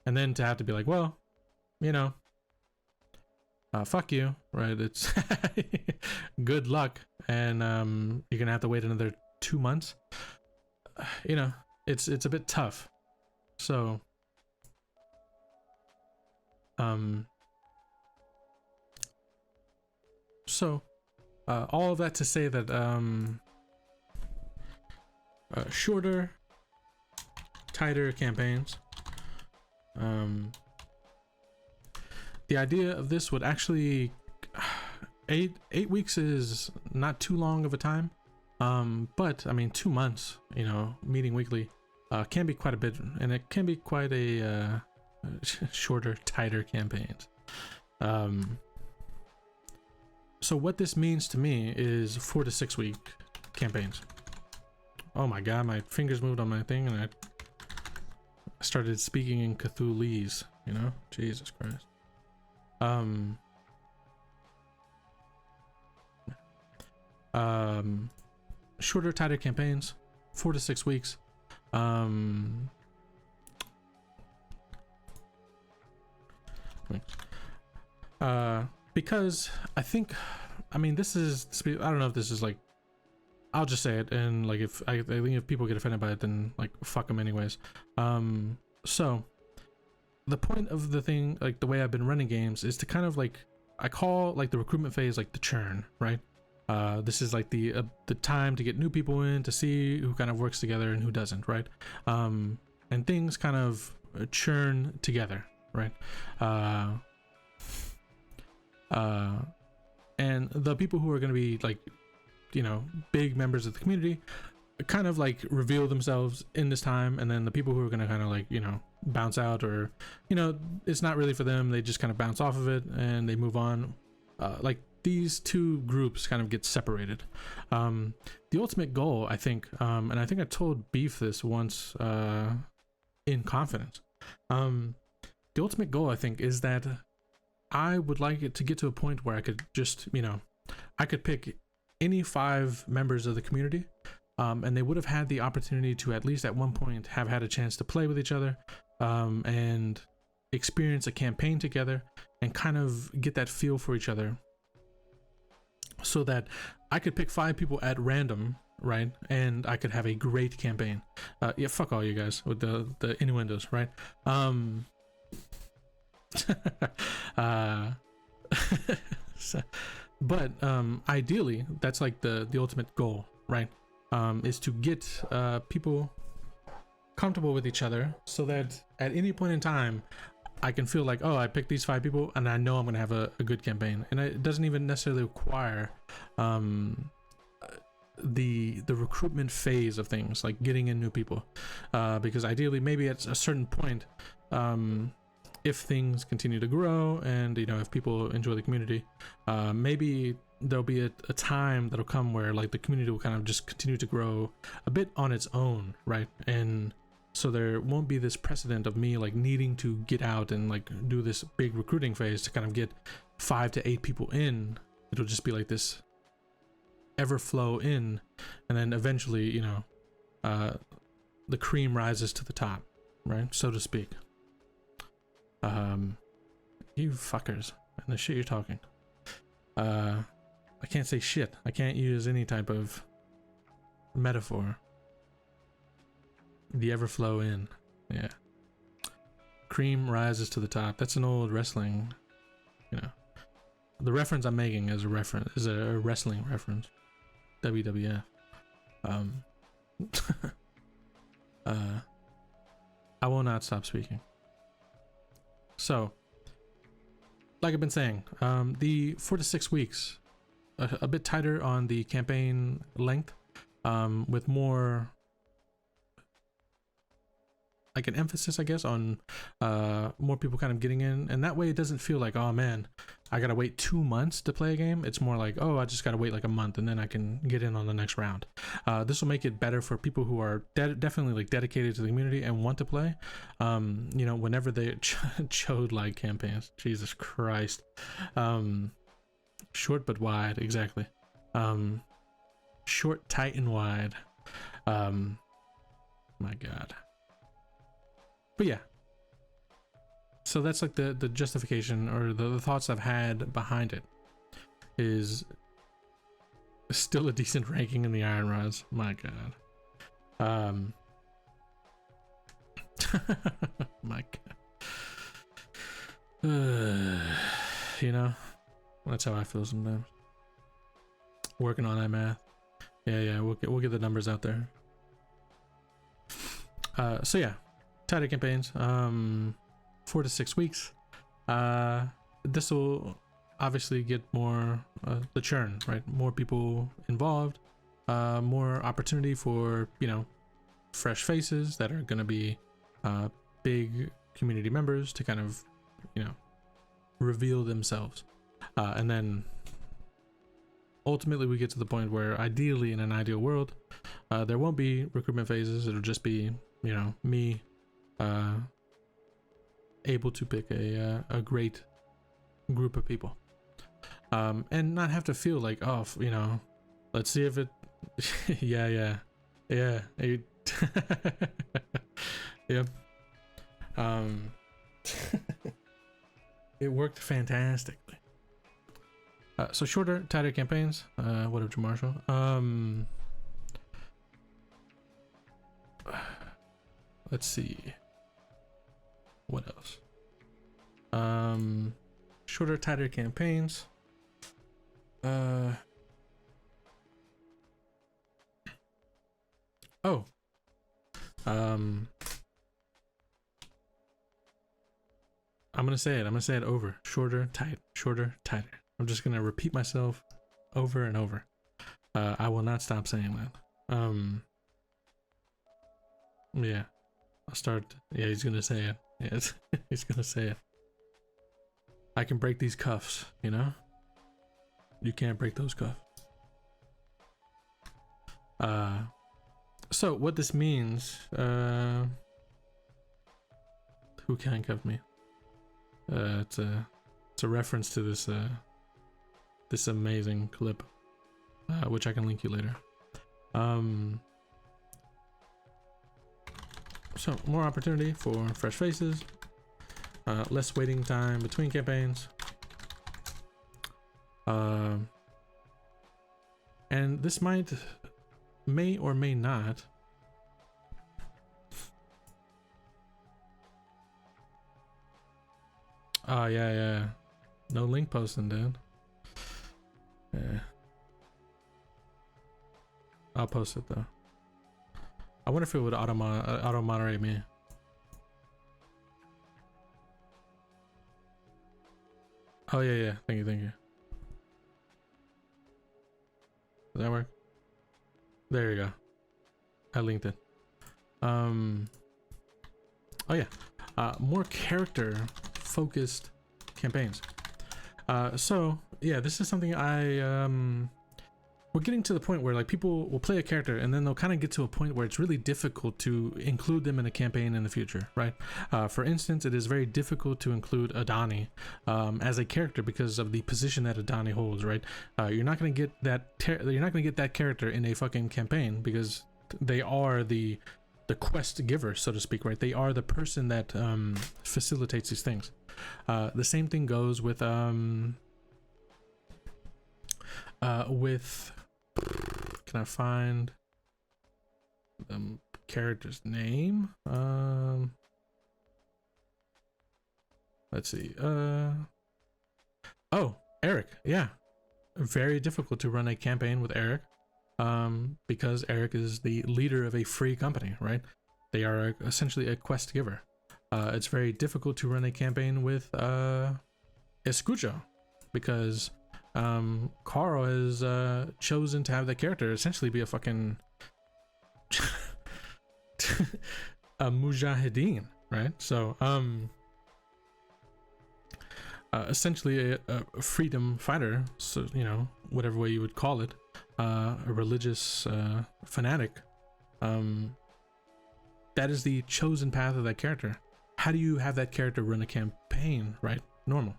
And then to have to be like, well, you know, fuck you, right? It's good luck, and you're gonna have to wait another 2 months. You know, it's a bit tough. So all of that to say that shorter, tighter campaigns. The idea of this would actually, 8 weeks is not too long of a time, but I mean 2 months, you know, meeting weekly, can be quite a bit, and it can be quite a shorter, tighter campaigns. So what this means to me is 4 to 6 week campaigns. Oh my god, my fingers moved on my thing, and I started speaking in Cthulhuese, you know? Jesus Christ. Shorter, tighter campaigns, 4 to 6 weeks. Because I think, I mean, this is, I don't know if this is like, I'll just say it, and like if I think if people get offended by it, then like fuck them anyways. So the point of the thing, like the way I've been running games, is to kind of like, I call like the recruitment phase like the churn, right? This is like the time to get new people in, to see who kind of works together and who doesn't, right? And things kind of churn together, right? And the people who are going to be like, you know, big members of the community kind of like reveal themselves in this time, and then the people who are going to kind of like, you know, bounce out, or, you know, it's not really for them, they just kind of bounce off of it and they move on. Like these two groups kind of get separated. The ultimate goal, I think, and I think I told Beef this once in confidence, the ultimate goal, I think, is that I would like it to get to a point where I could just, you know, I could pick any 5 members of the community, and they would have had the opportunity to at least at one point have had a chance to play with each other, and experience a campaign together, and kind of get that feel for each other, so that I could pick 5 people at random, right? And I could have a great campaign. Yeah, fuck all you guys with the innuendos, right? But ideally, that's like the ultimate goal, right? Is to get people comfortable with each other, so that at any point in time I can feel like, oh, I picked these 5 people and I know I'm gonna have a good campaign. And it doesn't even necessarily require the recruitment phase of things, like getting in new people, because ideally, maybe at a certain point, if things continue to grow, and, you know, if people enjoy the community, maybe there'll be a time that'll come where like the community will kind of just continue to grow a bit on its own, right? And so there won't be this precedent of me like needing to get out and like do this big recruiting phase to kind of get 5 to 8 people in. It'll just be like this ever flow in, and then eventually, you know, the cream rises to the top, right, so to speak. You fuckers, and the shit you're talking. I can't say shit. I can't use any type of metaphor. The ever flow in. Yeah. Cream rises to the top. That's an old wrestling, you know. The reference I'm making is a wrestling reference. WWF. I will not stop speaking. So, like I've been saying, the 4 to 6 weeks a bit tighter on the campaign length, with more like an emphasis, I guess, on more people kind of getting in, and that way it doesn't feel like, oh man, I gotta wait 2 months to play a game. It's more like, oh, I just gotta wait like a month and then I can get in on the next round. This will make it better for people who are definitely like dedicated to the community and want to play. You know, whenever they chode like campaigns, Jesus Christ. Short but wide, exactly. Short, tight, and wide. My God. But yeah, so that's like the justification, or the thoughts I've had behind it, is still a decent ranking in the Iron Rods. My God. My God. You know, that's how I feel sometimes. Working on that math. Yeah, we'll get the numbers out there. So yeah. Tighter campaigns, 4 to 6 weeks. This will obviously get more the churn, right? More people involved, more opportunity for, you know, fresh faces that are going to be big community members to kind of, you know, reveal themselves, and then ultimately we get to the point where, ideally, in an ideal world, there won't be recruitment phases. It'll just be, you know, me able to pick a great group of people, and not have to feel like, oh, you know, let's see if it yeah it yep. It worked fantastically. So shorter, tighter campaigns. What up, Marshall? Let's see. What else? Shorter, tighter campaigns. Oh. I'm gonna say it over. Shorter, tight, shorter, tighter. I'm just gonna repeat myself over and over. I will not stop saying that. Yeah. I'll start. Yeah, he's gonna say it. Yes, he's gonna say it. I can break these cuffs, you know? You can't break those cuffs. So what this means, who can cuff me? It's a reference to this this amazing clip, which I can link you later. So more opportunity for fresh faces, less waiting time between campaigns, and this may or may not yeah, no link posting, dude. Yeah, I'll post it though. I wonder if it would auto moderate me. Oh yeah, thank you. Does that work? There you go. I linked it. Oh yeah, more character focused campaigns. So yeah, this is something we're getting to the point where, like, people will play a character and then they'll kind of get to a point where it's really difficult to include them in a campaign in the future, right? For instance, it is very difficult to include Adani as a character because of the position that Adani holds, right? You're not going to get that character in a fucking campaign because they are the quest giver, so to speak, right? They are the person that facilitates these things. The same thing goes with can I find the character's name? Let's see. Oh, Eric. Yeah, very difficult to run a campaign with Eric, because Eric is the leader of a free company, right? They are essentially a quest giver. It's very difficult to run a campaign with Escucho because Carl has chosen to have that character essentially be a fucking a mujahideen, right? So essentially a freedom fighter, so you know, whatever way you would call it, a religious fanatic. That is the chosen path of that character. How do you have that character run a campaign, right? Normal.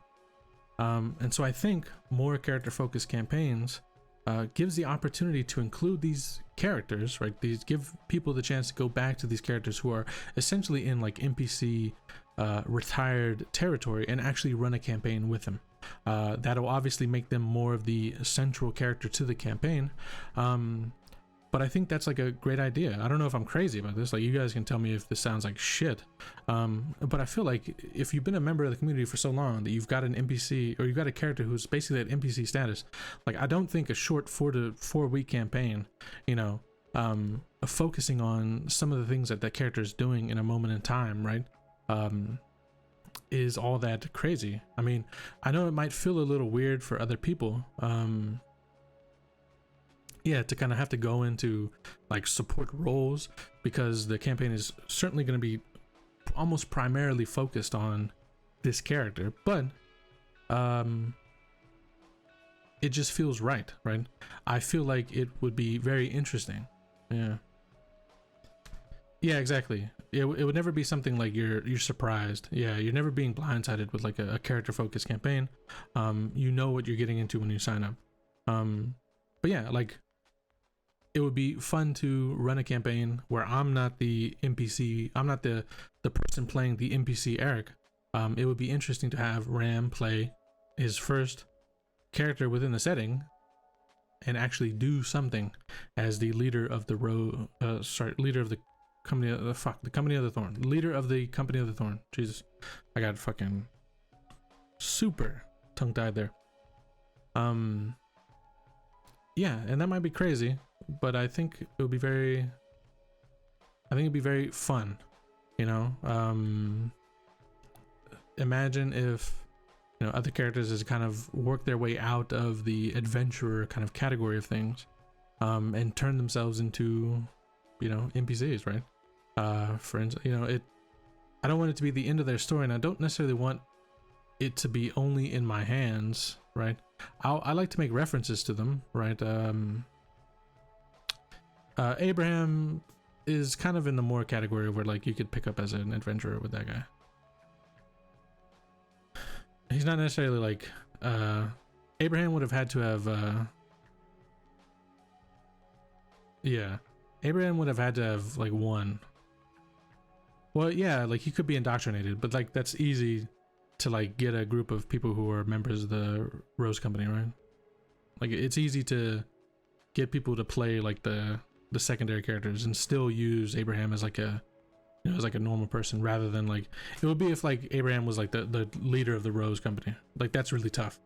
And so I think more character focused campaigns gives the opportunity to include these characters, right? These give people the chance to go back to these characters who are essentially in like NPC retired territory and actually run a campaign with them. That'll obviously make them more of the central character to the campaign. But I think that's like a great idea. I don't know if I'm crazy about this. Like, you guys can tell me if this sounds like shit. But I feel like if you've been a member of the community for so long that you've got an NPC, or you've got a character who's basically at NPC status, like, I don't think a short 4 week campaign, you know, focusing on some of the things that that character is doing in a moment in time, right, is all that crazy. I mean, I know it might feel a little weird for other people, yeah, to kind of have to go into like support roles, because the campaign is certainly going to be almost primarily focused on this character, but it just feels right. I feel like it would be very interesting. Yeah, exactly. It would never be something like you're surprised. Yeah, you're never being blindsided with like a character focused campaign. You know what you're getting into when you sign up. But yeah, like, it would be fun to run a campaign where I'm not the NPC, I'm not the person playing the NPC Eric. It would be interesting to have Ram play his first character within the setting and actually do something as the leader of the leader of the company of the company of the Thorn, leader of the company of the Thorn. Jesus, I got fucking super tongue tied there. Yeah, and that might be crazy, but I think it would be it'd be very fun, you know. Imagine if, you know, other characters has kind of worked their way out of the adventurer kind of category of things, and turn themselves into, you know, NPCs, right? Friends, you know, I don't want it to be the end of their story, and I don't necessarily want it to be only in my hands, right? I like to make references to them, right? Abraham is kind of in the more category where like you could pick up as an adventurer with that guy. He's not necessarily like Abraham would have had to have yeah, Abraham would have had to have like won. Well, yeah, like he could be indoctrinated, but like that's easy to like get a group of people who are members of the Rose Company, right? Like, it's easy to get people to play like the secondary characters and still use Abraham as like a, you know, as like a normal person, rather than like, it would be if like Abraham was like the leader of the Rose Company. Like, that's really tough.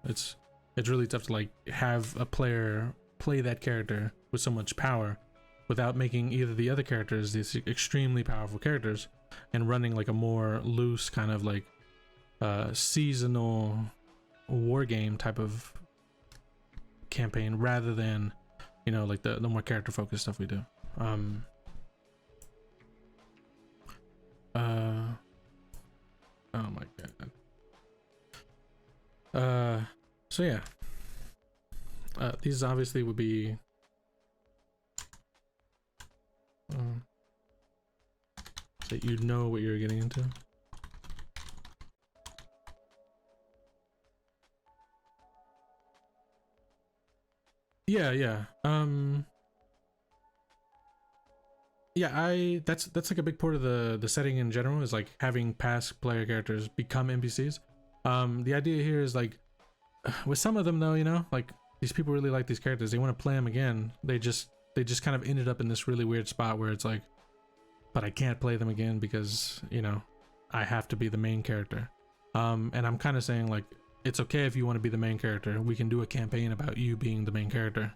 It's really tough to like have a player play that character with so much power without making either the other characters these extremely powerful characters and running like a more loose kind of like seasonal war game type of campaign, rather than, you know, like the more character focused stuff we do. Oh my god. So yeah, these obviously would be so you know what you're getting into. Yeah, that's like a big part of the setting in general, is like having past player characters become NPCs. The idea here is like, with some of them though, you know, like these people really like these characters, they want to play them again, they just kind of ended up in this really weird spot where it's like, but I can't play them again because, you know, I have to be the main character. And I'm kind of saying like, it's okay if you want to be the main character. We can do a campaign about you being the main character,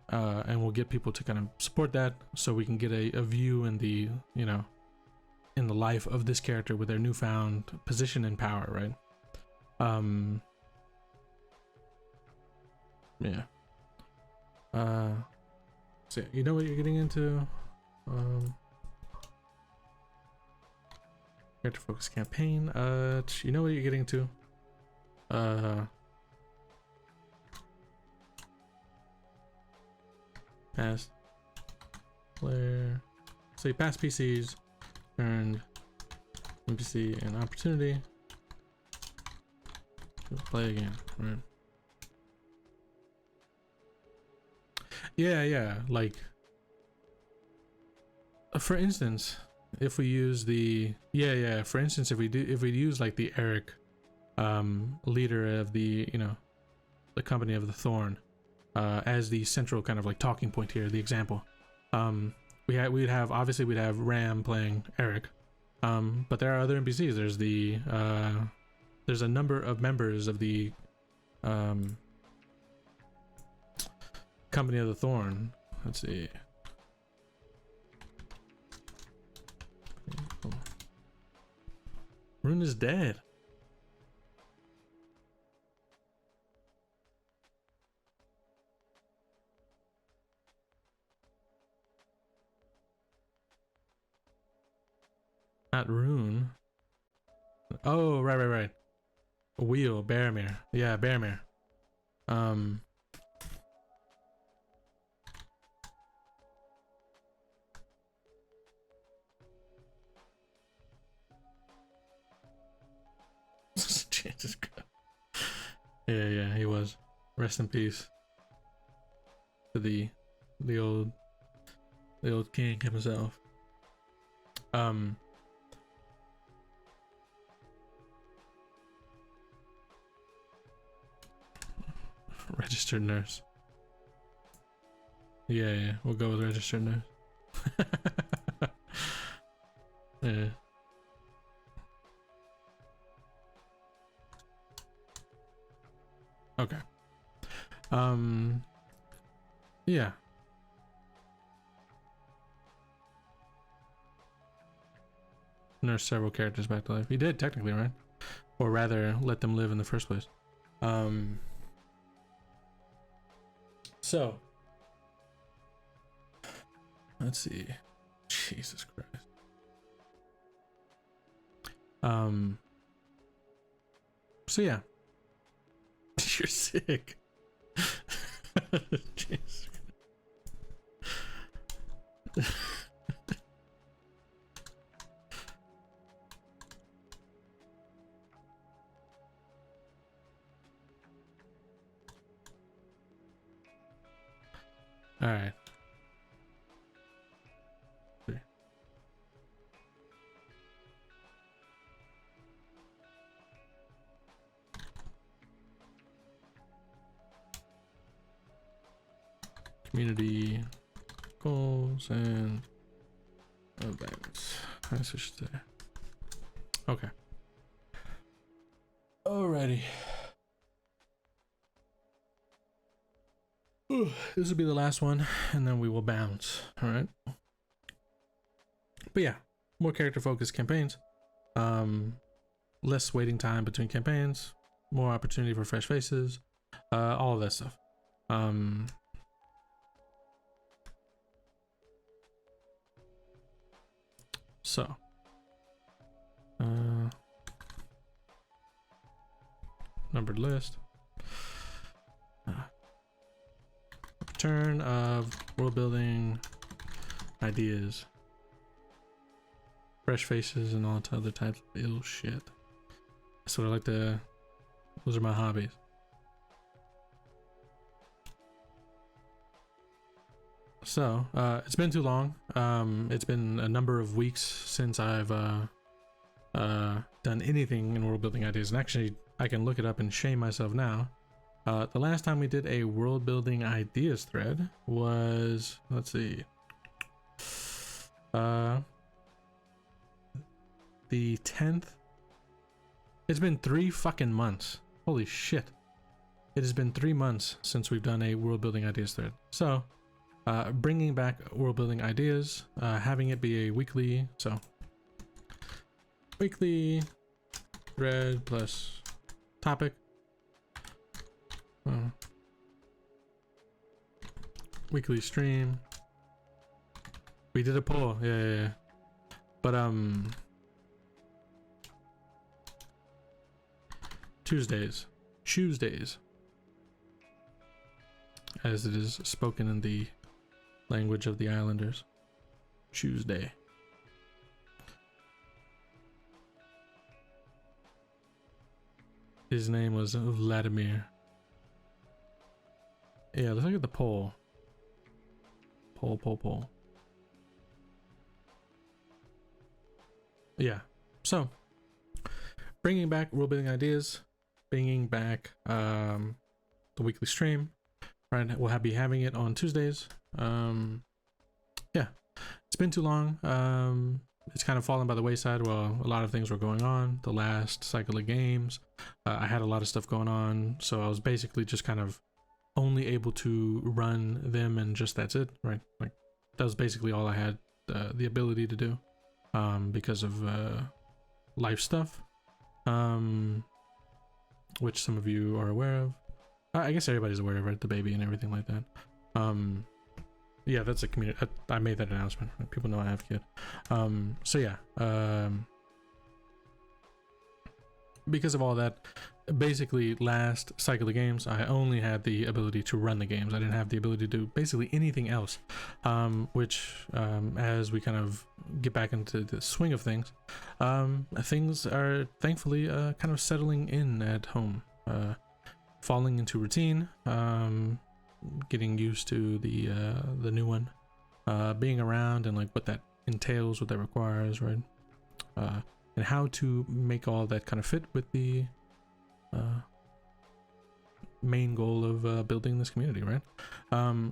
and we'll get people to kind of support that, so we can get a view in the, you know, in the life of this character with their newfound position and power, right? Yeah. So you know what you're getting into. Character focus campaign. You know what you're getting to. Past player. Say past PCs earned NPC an opportunity to play again. Right. Yeah. Like, for instance, if we use the for instance, if we use like the Eric, leader of the, you know, the company of the Thorn, as the central kind of like talking point here, the example, we'd have Ram playing Eric, but there are other NPCs. There's the there's a number of members of the company of the Thorn. Let's see. Rune is dead. Not Rune. Oh, right. Wheel, Baromir. Yeah, Baromir. Jesus Christ. Yeah, he was. Rest in peace to the old king himself. Registered nurse. Yeah, we'll go with registered nurse. Yeah. Okay. Yeah. Nurse several characters back to life. He did, technically, right? Or rather, let them live in the first place. So let's see. Jesus Christ. So yeah. You're sick. Jesus. All right. Community goals and events. I should say. Okay. Alrighty. This will be the last one, and then we will bounce. All right. But yeah, more character-focused campaigns. Less waiting time between campaigns. More opportunity for fresh faces. All of that stuff. So. Numbered list. Return of world building ideas. Fresh faces and all other types of ill shit. That's what I like to. Those are my hobbies. So, it's been too long. It's been a number of weeks since I've done anything in world building ideas, and actually I can look it up and shame myself now. The last time we did a world building ideas thread was, let's see, the 10th. It's been 3 fucking months. Holy shit. It has been 3 months since we've done a world building ideas thread. So, bringing back world building ideas, having it be a weekly, so weekly thread plus topic. weekly stream. We did a poll, yeah. But Tuesdays, as it is spoken in the language of the Islanders. Tuesday. His name was Vladimir. Yeah, let's look at the poll. Poll. Yeah, so bringing back rule building ideas, bringing back the weekly stream. Right, we'll be having it on Tuesdays. Yeah, it's been too long. It's kind of fallen by the wayside. Well, a lot of things were going on the last cycle of games. I had a lot of stuff going on, so I was basically just kind of only able to run them, and just that's it, right? Like that was basically all I had the ability to do, because of life stuff, which some of you are aware of. I guess everybody's aware of it, the baby and everything like that. Yeah, that's a community. I made that announcement. People know I have a kid. So yeah, because of all that, basically last cycle of games, I only had the ability to run the games. I didn't have the ability to do basically anything else, which as we kind of get back into the swing of things, things are thankfully kind of settling in at home, falling into routine, getting used to the new one, being around, and like what that entails, what that requires, right? And how to make all that kind of fit with the main goal of building this community, right?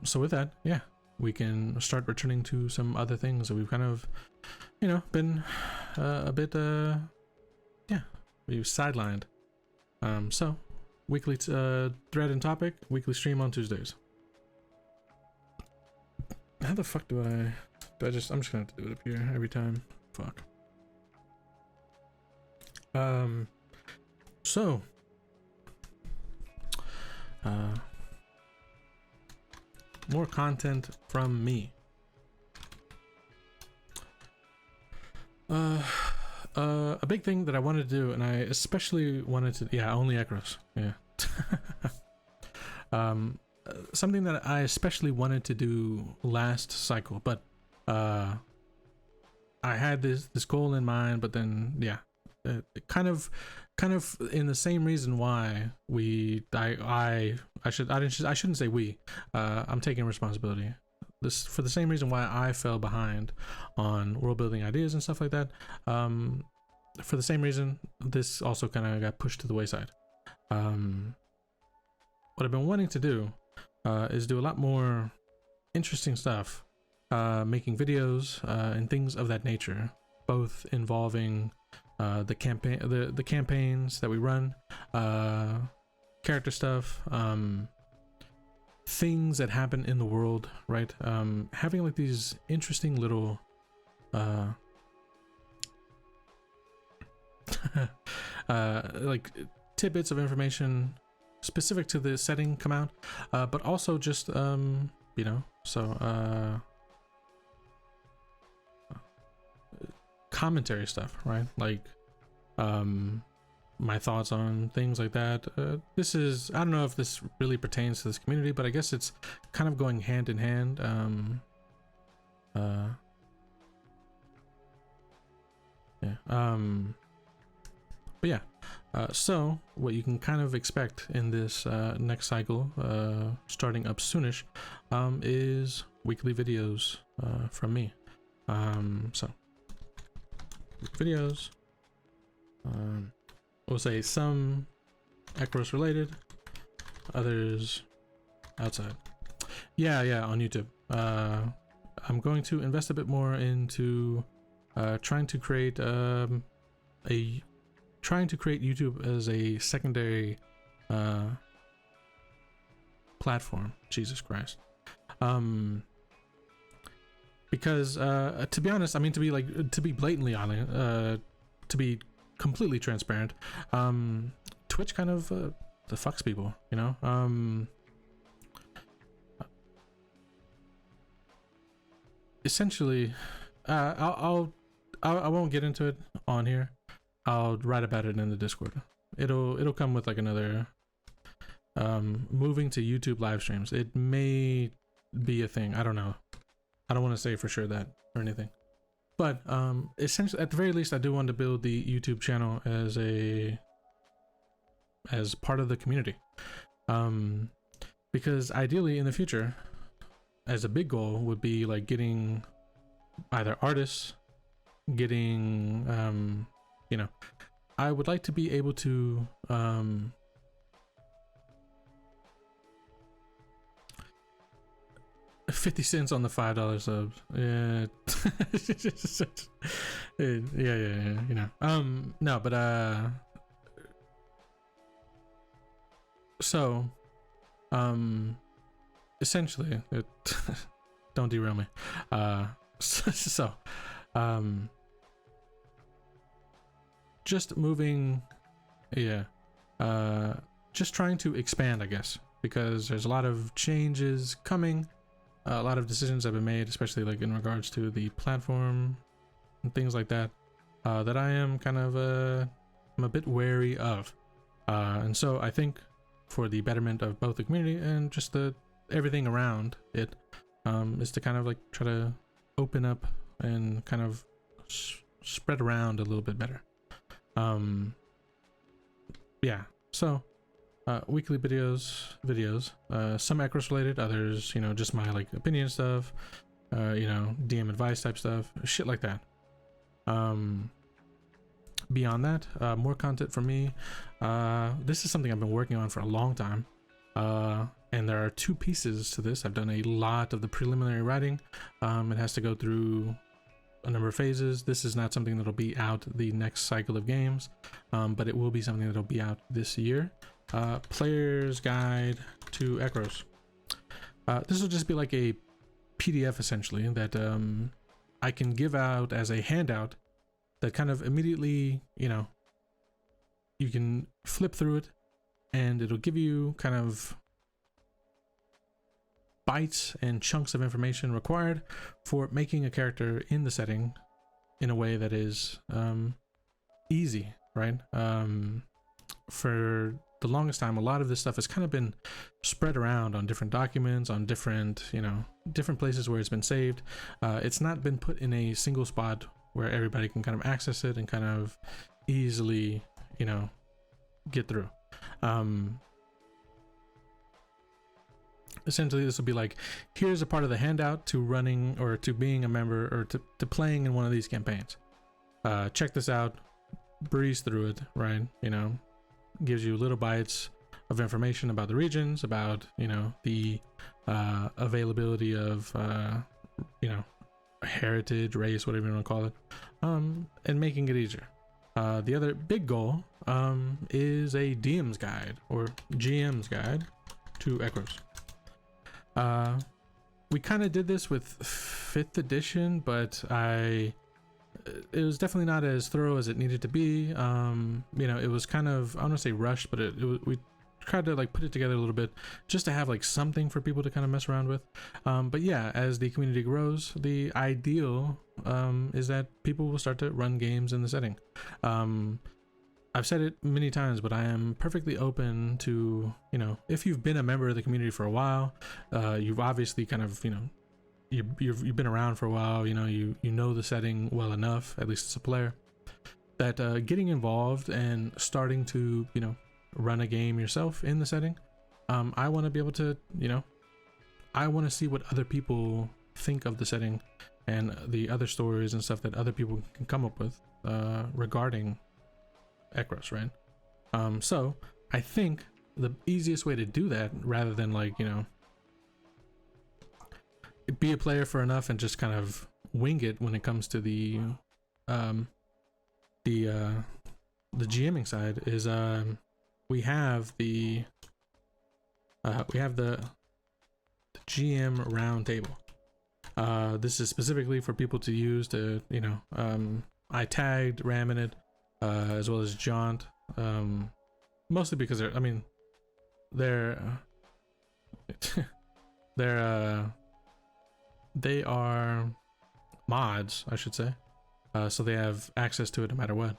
So with that, yeah, we can start returning to some other things that we've kind of, you know, been a bit, yeah, we've sidelined. So weekly thread and topic, weekly stream on Tuesdays. How the fuck do I'm just gonna have to do it up here every time. Fuck. So more content from me. A big thing that I wanted to do, and I especially wanted to, yeah, only Ekros, yeah. Something that I especially wanted to do last cycle, but I had this goal in mind, but then yeah, kind of in the same reason why I shouldn't say we, I'm taking responsibility. This for the same reason why I fell behind on world building ideas and stuff like that. For the same reason, this also kind of got pushed to the wayside. What I've been wanting to do is do a lot more interesting stuff, making videos and things of that nature, both involving the campaigns that we run, character stuff, things that happen in the world, right? Having like these interesting little like tidbits of information specific to the setting come out, but also just you know, so commentary stuff, right? Like my thoughts on things like that. This is, I don't know if this really pertains to this community, but I guess it's kind of going hand in hand. Yeah. But yeah, so what you can kind of expect in this next cycle, starting up soonish, is weekly videos from me. So videos, we'll say some Ekros related, others outside. Yeah, on YouTube. I'm going to invest a bit more into trying to create YouTube as a secondary platform. Jesus Christ. Because to be honest, I mean, to be blatantly honest, to be completely transparent, Twitch kind of the fucks people, you know. essentially, I won't get into it on here. I'll write about it in the Discord. It'll come with like another moving to YouTube live streams. It may be a thing. I don't know. I don't want to say for sure that or anything. But essentially, at the very least, I do want to build the YouTube channel as part of the community. Because ideally in the future, as a big goal would be like getting either artists, getting you know, I would like to be able to 50 cents on the $5 subs. Yeah. Yeah, you know. No, but so essentially it don't derail me. So just moving, yeah, just trying to expand, I guess, because there's a lot of changes coming. A lot of decisions have been made, especially like in regards to the platform and things like that, that I am kind of I'm a bit wary of, and so I think for the betterment of both the community and just the everything around it, is to kind of like try to open up and kind of spread around a little bit better. Yeah, so weekly videos, some Ekros related, others, you know, just my like opinion stuff, you know, DM advice type stuff, shit like that. Beyond that, more content from me. This is something I've been working on for a long time, and there are two pieces to this. I've done a lot of the preliminary writing. It has to go through a number of phases. This is not something that'll be out the next cycle of games, but it will be something that'll be out this year. Player's Guide to Ekros. This will just be like a PDF essentially that I can give out as a handout that kind of immediately, you know, you can flip through it and it'll give you kind of bytes and chunks of information required for making a character in the setting in a way that is easy, right? For the longest time, a lot of this stuff has kind of been spread around on different documents, on different, you know, different places where it's been saved. It's not been put in a single spot where everybody can kind of access it and kind of easily, you know, get through. Essentially, this will be like, here's a part of the handout to running or to being a member or to playing in one of these campaigns. Check this out, breeze through it, right? You know, gives you little bites of information about the regions, about, you know, the availability of, you know, heritage, race, whatever you want to call it, and making it easier. The other big goal is a DM's guide or GM's guide to Ekros. We kind of did this with 5th edition, but it was definitely not as thorough as it needed to be. You know, it was kind of, I don't want to say rushed, but we tried to like put it together a little bit just to have like something for people to kind of mess around with. But yeah, as the community grows, the ideal is that people will start to run games in the setting. I've said it many times, but I am perfectly open to, you know, if you've been a member of the community for a while, you've obviously kind of, you know, you've been around for a while, you know, you know the setting well enough, at least as a player, that getting involved and starting to, you know, run a game yourself in the setting, I want to be able to, you know, I want to see what other people think of the setting and the other stories and stuff that other people can come up with regarding Ekros, right? So I think the easiest way to do that, rather than like, you know, be a player for enough and just kind of wing it when it comes to the GMing side, is we have the GM round table. This is specifically for people to use to, you know, I tagged Ram in it, as well as Jaunt, mostly because they're, I mean, they are mods, I should say, so they have access to it no matter what.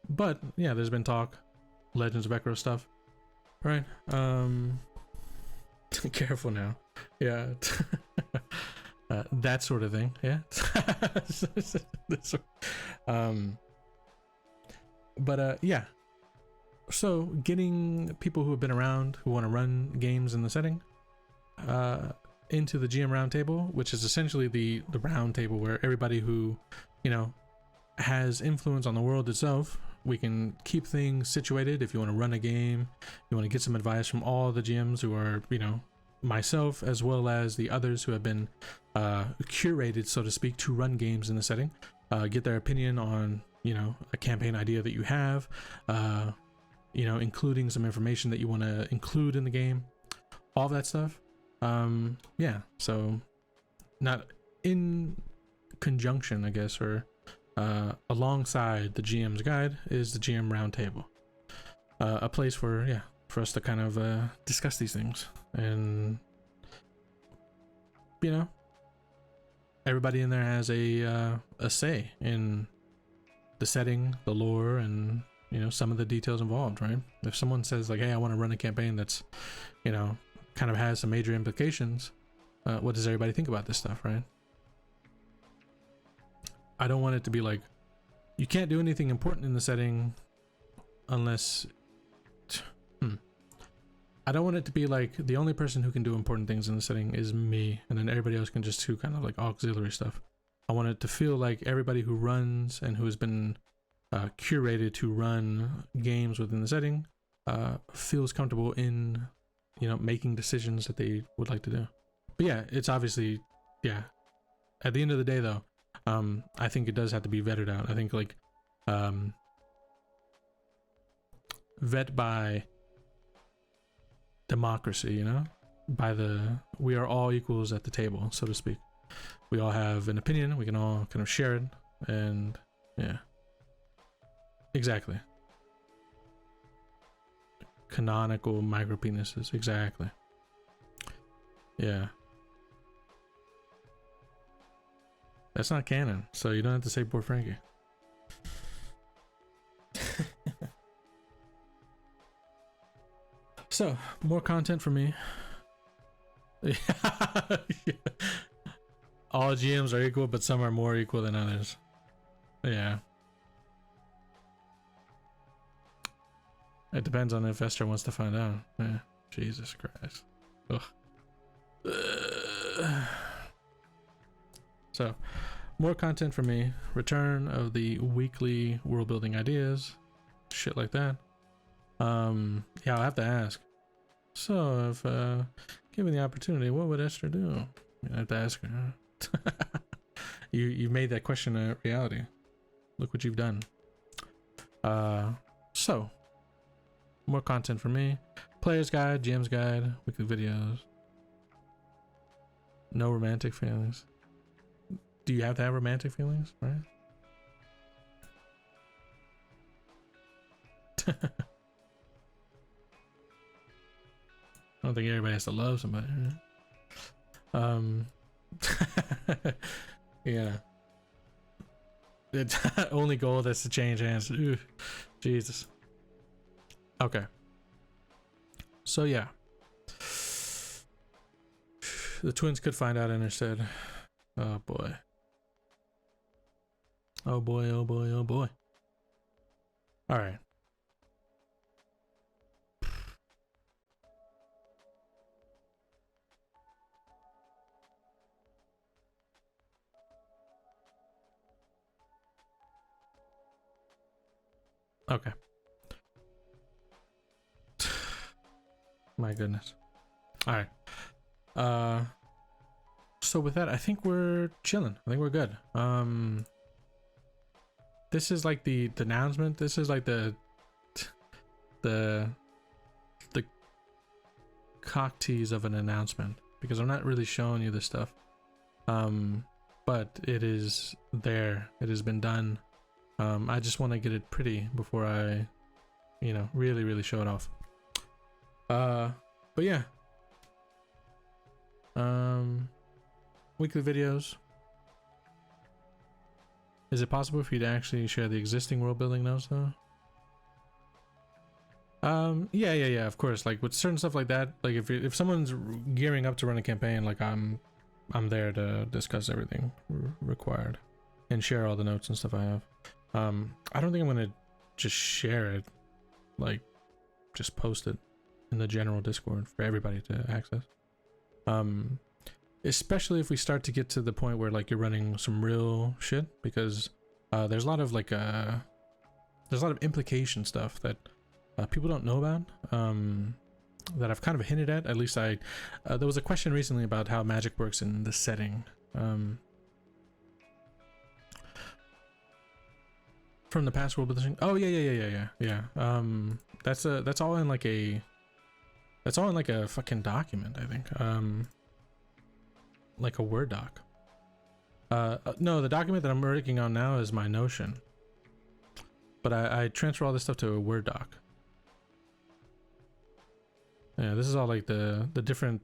But yeah, there's been talk, Legends of Ekros stuff, right? Careful now, yeah. That sort of thing, yeah. Yeah. So getting people who have been around, who want to run games in the setting, into the GM roundtable, which is essentially the roundtable where everybody who, you know, has influence on the world itself, we can keep things situated. If you want to run a game, you want to get some advice from all the GMs who are, you know, myself as well as the others who have been curated, so to speak, to run games in the setting, get their opinion on, you know, a campaign idea that you have, you know, including some information that you want to include in the game, all that stuff. Yeah, so not in conjunction, I guess, or alongside the GM's guide is the GM roundtable, a place for, yeah, for us to kind of discuss these things. And you know, everybody in there has a say in the setting, the lore, and, you know, some of the details involved, right? If someone says like, hey, I want to run a campaign that's, you know, kind of has some major implications, what does everybody think about this stuff, right? I don't want it to be like, you can't do anything important in the setting unless I don't want it to be like the only person who can do important things in the setting is me, and then everybody else can just do kind of like auxiliary stuff. I want it to feel like everybody who runs and who has been curated to run games within the setting feels comfortable in, you know, making decisions that they would like to do. But yeah, it's obviously, yeah, at the end of the day though, I think it does have to be vetted out. I think like vet by democracy, you know, by we are all equals at the table, so to speak. We all have an opinion, we can all kind of share it, and yeah, exactly. Canonical micro penises, exactly. Yeah, that's not canon, so you don't have to say poor Frankie. So, more content for me. Yeah. All GMs are equal, but some are more equal than others. Yeah. It depends on if Esther wants to find out. Yeah. Jesus Christ. Ugh. So, more content for me. Return of the weekly world building ideas. Shit like that. Yeah, I'll have to ask. So, if given the opportunity, what would Esther do? I have to ask her. You made that question a reality. Look what you've done. So more content for me. Player's guide, GM's guide, weekly videos. No romantic feelings. Do you have to have romantic feelings, right? I don't think everybody has to love somebody, right? Yeah. It's only goal that's to change hands. Ooh, Jesus. Okay. So yeah. The twins could find out instead. Oh boy. Oh boy, oh boy, oh boy. Alright. Okay. My goodness. All right. So with that, I think we're chilling. I think we're good. This is like the announcement. This is like the cock tease of an announcement, because I'm not really showing you this stuff. But it is there. It has been done. I just want to get it pretty before I, you know, really show it off. But yeah. Weekly videos. Is it possible for you to actually share the existing world building nodes though? Yeah, of course. Like with certain stuff like that, like if someone's gearing up to run a campaign, like I'm there to discuss everything required and share all the notes and stuff I have. I don't think I'm gonna just share it, like just post it in the general Discord for everybody to access. Especially if we start to get to the point where like you're running some real shit, because there's a lot of like there's a lot of implication stuff that people don't know about, that I've kind of hinted at least there was a question recently about how magic works in the setting. From the past world building. Oh yeah. That's all in like a fucking document, I think. Like a Word doc. No, the document that I'm working on now is my Notion, but I transfer all this stuff to a Word doc. Yeah, this is all like the different.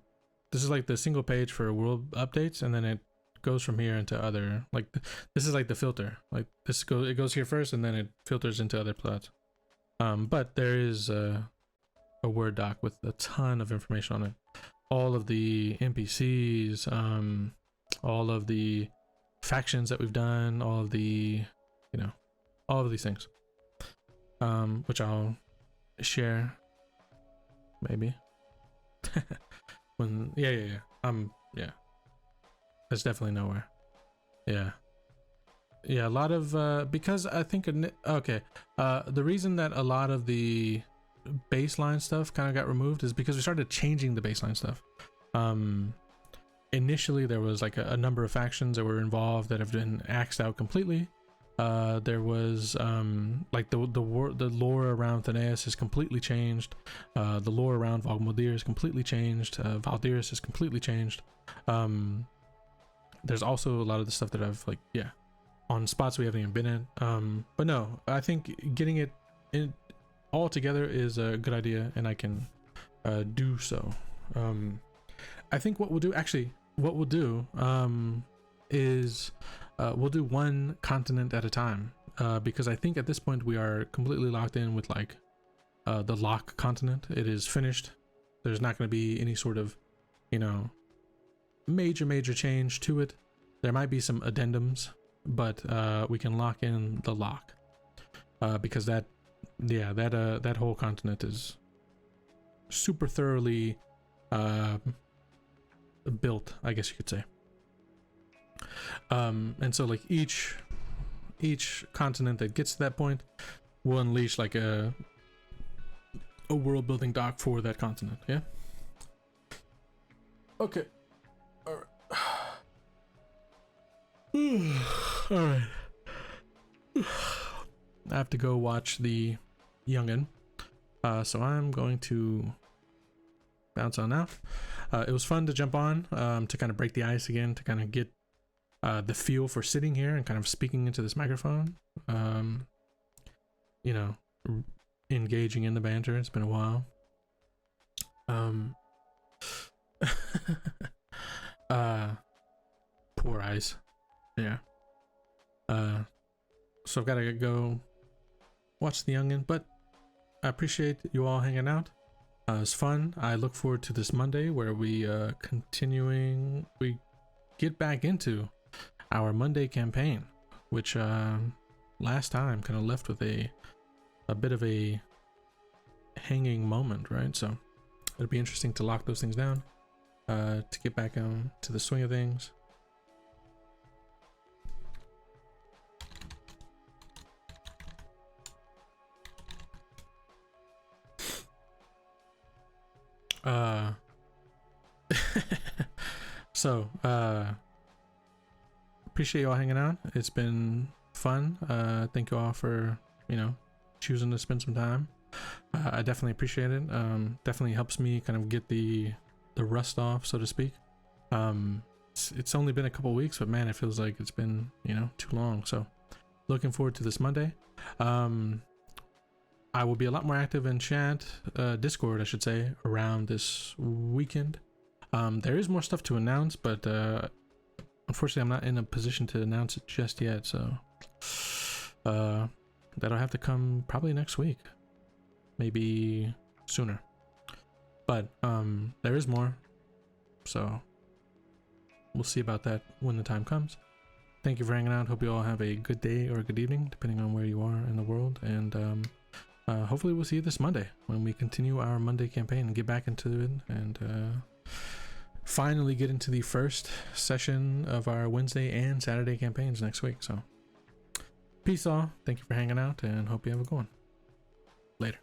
This is like the single page for world updates, and then it goes from here into other. Like this is like the filter. Like it goes here first, and then it filters into other plots. But there is a Word doc with a ton of information on it. All of the NPCs, all of the factions that we've done, all of the, all of these things, which I'll share maybe when yeah there's definitely nowhere. Yeah, a lot of because I think the reason that a lot of the baseline stuff kind of got removed is because we started changing the baseline stuff. Initially there was like a number of factions that were involved that have been axed out completely. There was like the lore around Thanaeus is completely changed. The lore around Valgmodir is completely changed. Valdirus is completely changed. There's also a lot of the stuff that I've on spots we haven't even been in. But no, I think getting it in all together is a good idea, and I can do so. I think what we'll do is we'll do one continent at a time, because I think at this point we are completely locked in with like the lock continent. It is finished. There's not going to be any sort of major change to it. There might be some addendums, but we can lock in the lock, because that whole continent is super thoroughly built, I guess you could say. And so like each continent that gets to that point will unleash like a world building doc for that continent. Yeah. Okay. All right. All right. I have to go watch the Youngin, so I'm going to bounce on out. It was fun to jump on, to kind of break the ice again, to kind of get the feel for sitting here and kind of speaking into this microphone. Engaging in the banter. It's been a while. Poor eyes. Yeah. So I've got to go watch the Youngin, but I appreciate you all hanging out. It's fun. I look forward to this Monday where we we get back into our Monday campaign, which last time kind of left with a bit of a hanging moment, right? So it'll be interesting to lock those things down, to get back to the swing of things. So appreciate you all hanging out. It's been fun. Thank you all for choosing to spend some time. I definitely appreciate it. Definitely helps me kind of get the rust off, so to speak. It's only been a couple weeks, but man, it feels like it's been too long. So looking forward to this Monday. I will be a lot more active in chat, Discord, I should say, around this weekend. There is more stuff to announce, but unfortunately I'm not in a position to announce it just yet, so that'll have to come probably next week, maybe sooner. But there is more, so we'll see about that when the time comes. Thank you for hanging out. Hope you all have a good day or a good evening, depending on where you are in the world. And hopefully we'll see you this Monday when we continue our Monday campaign and get back into it and finally get into the first session of our Wednesday and Saturday campaigns next week. So peace all. Thank you for hanging out and hope you have a good one. Later.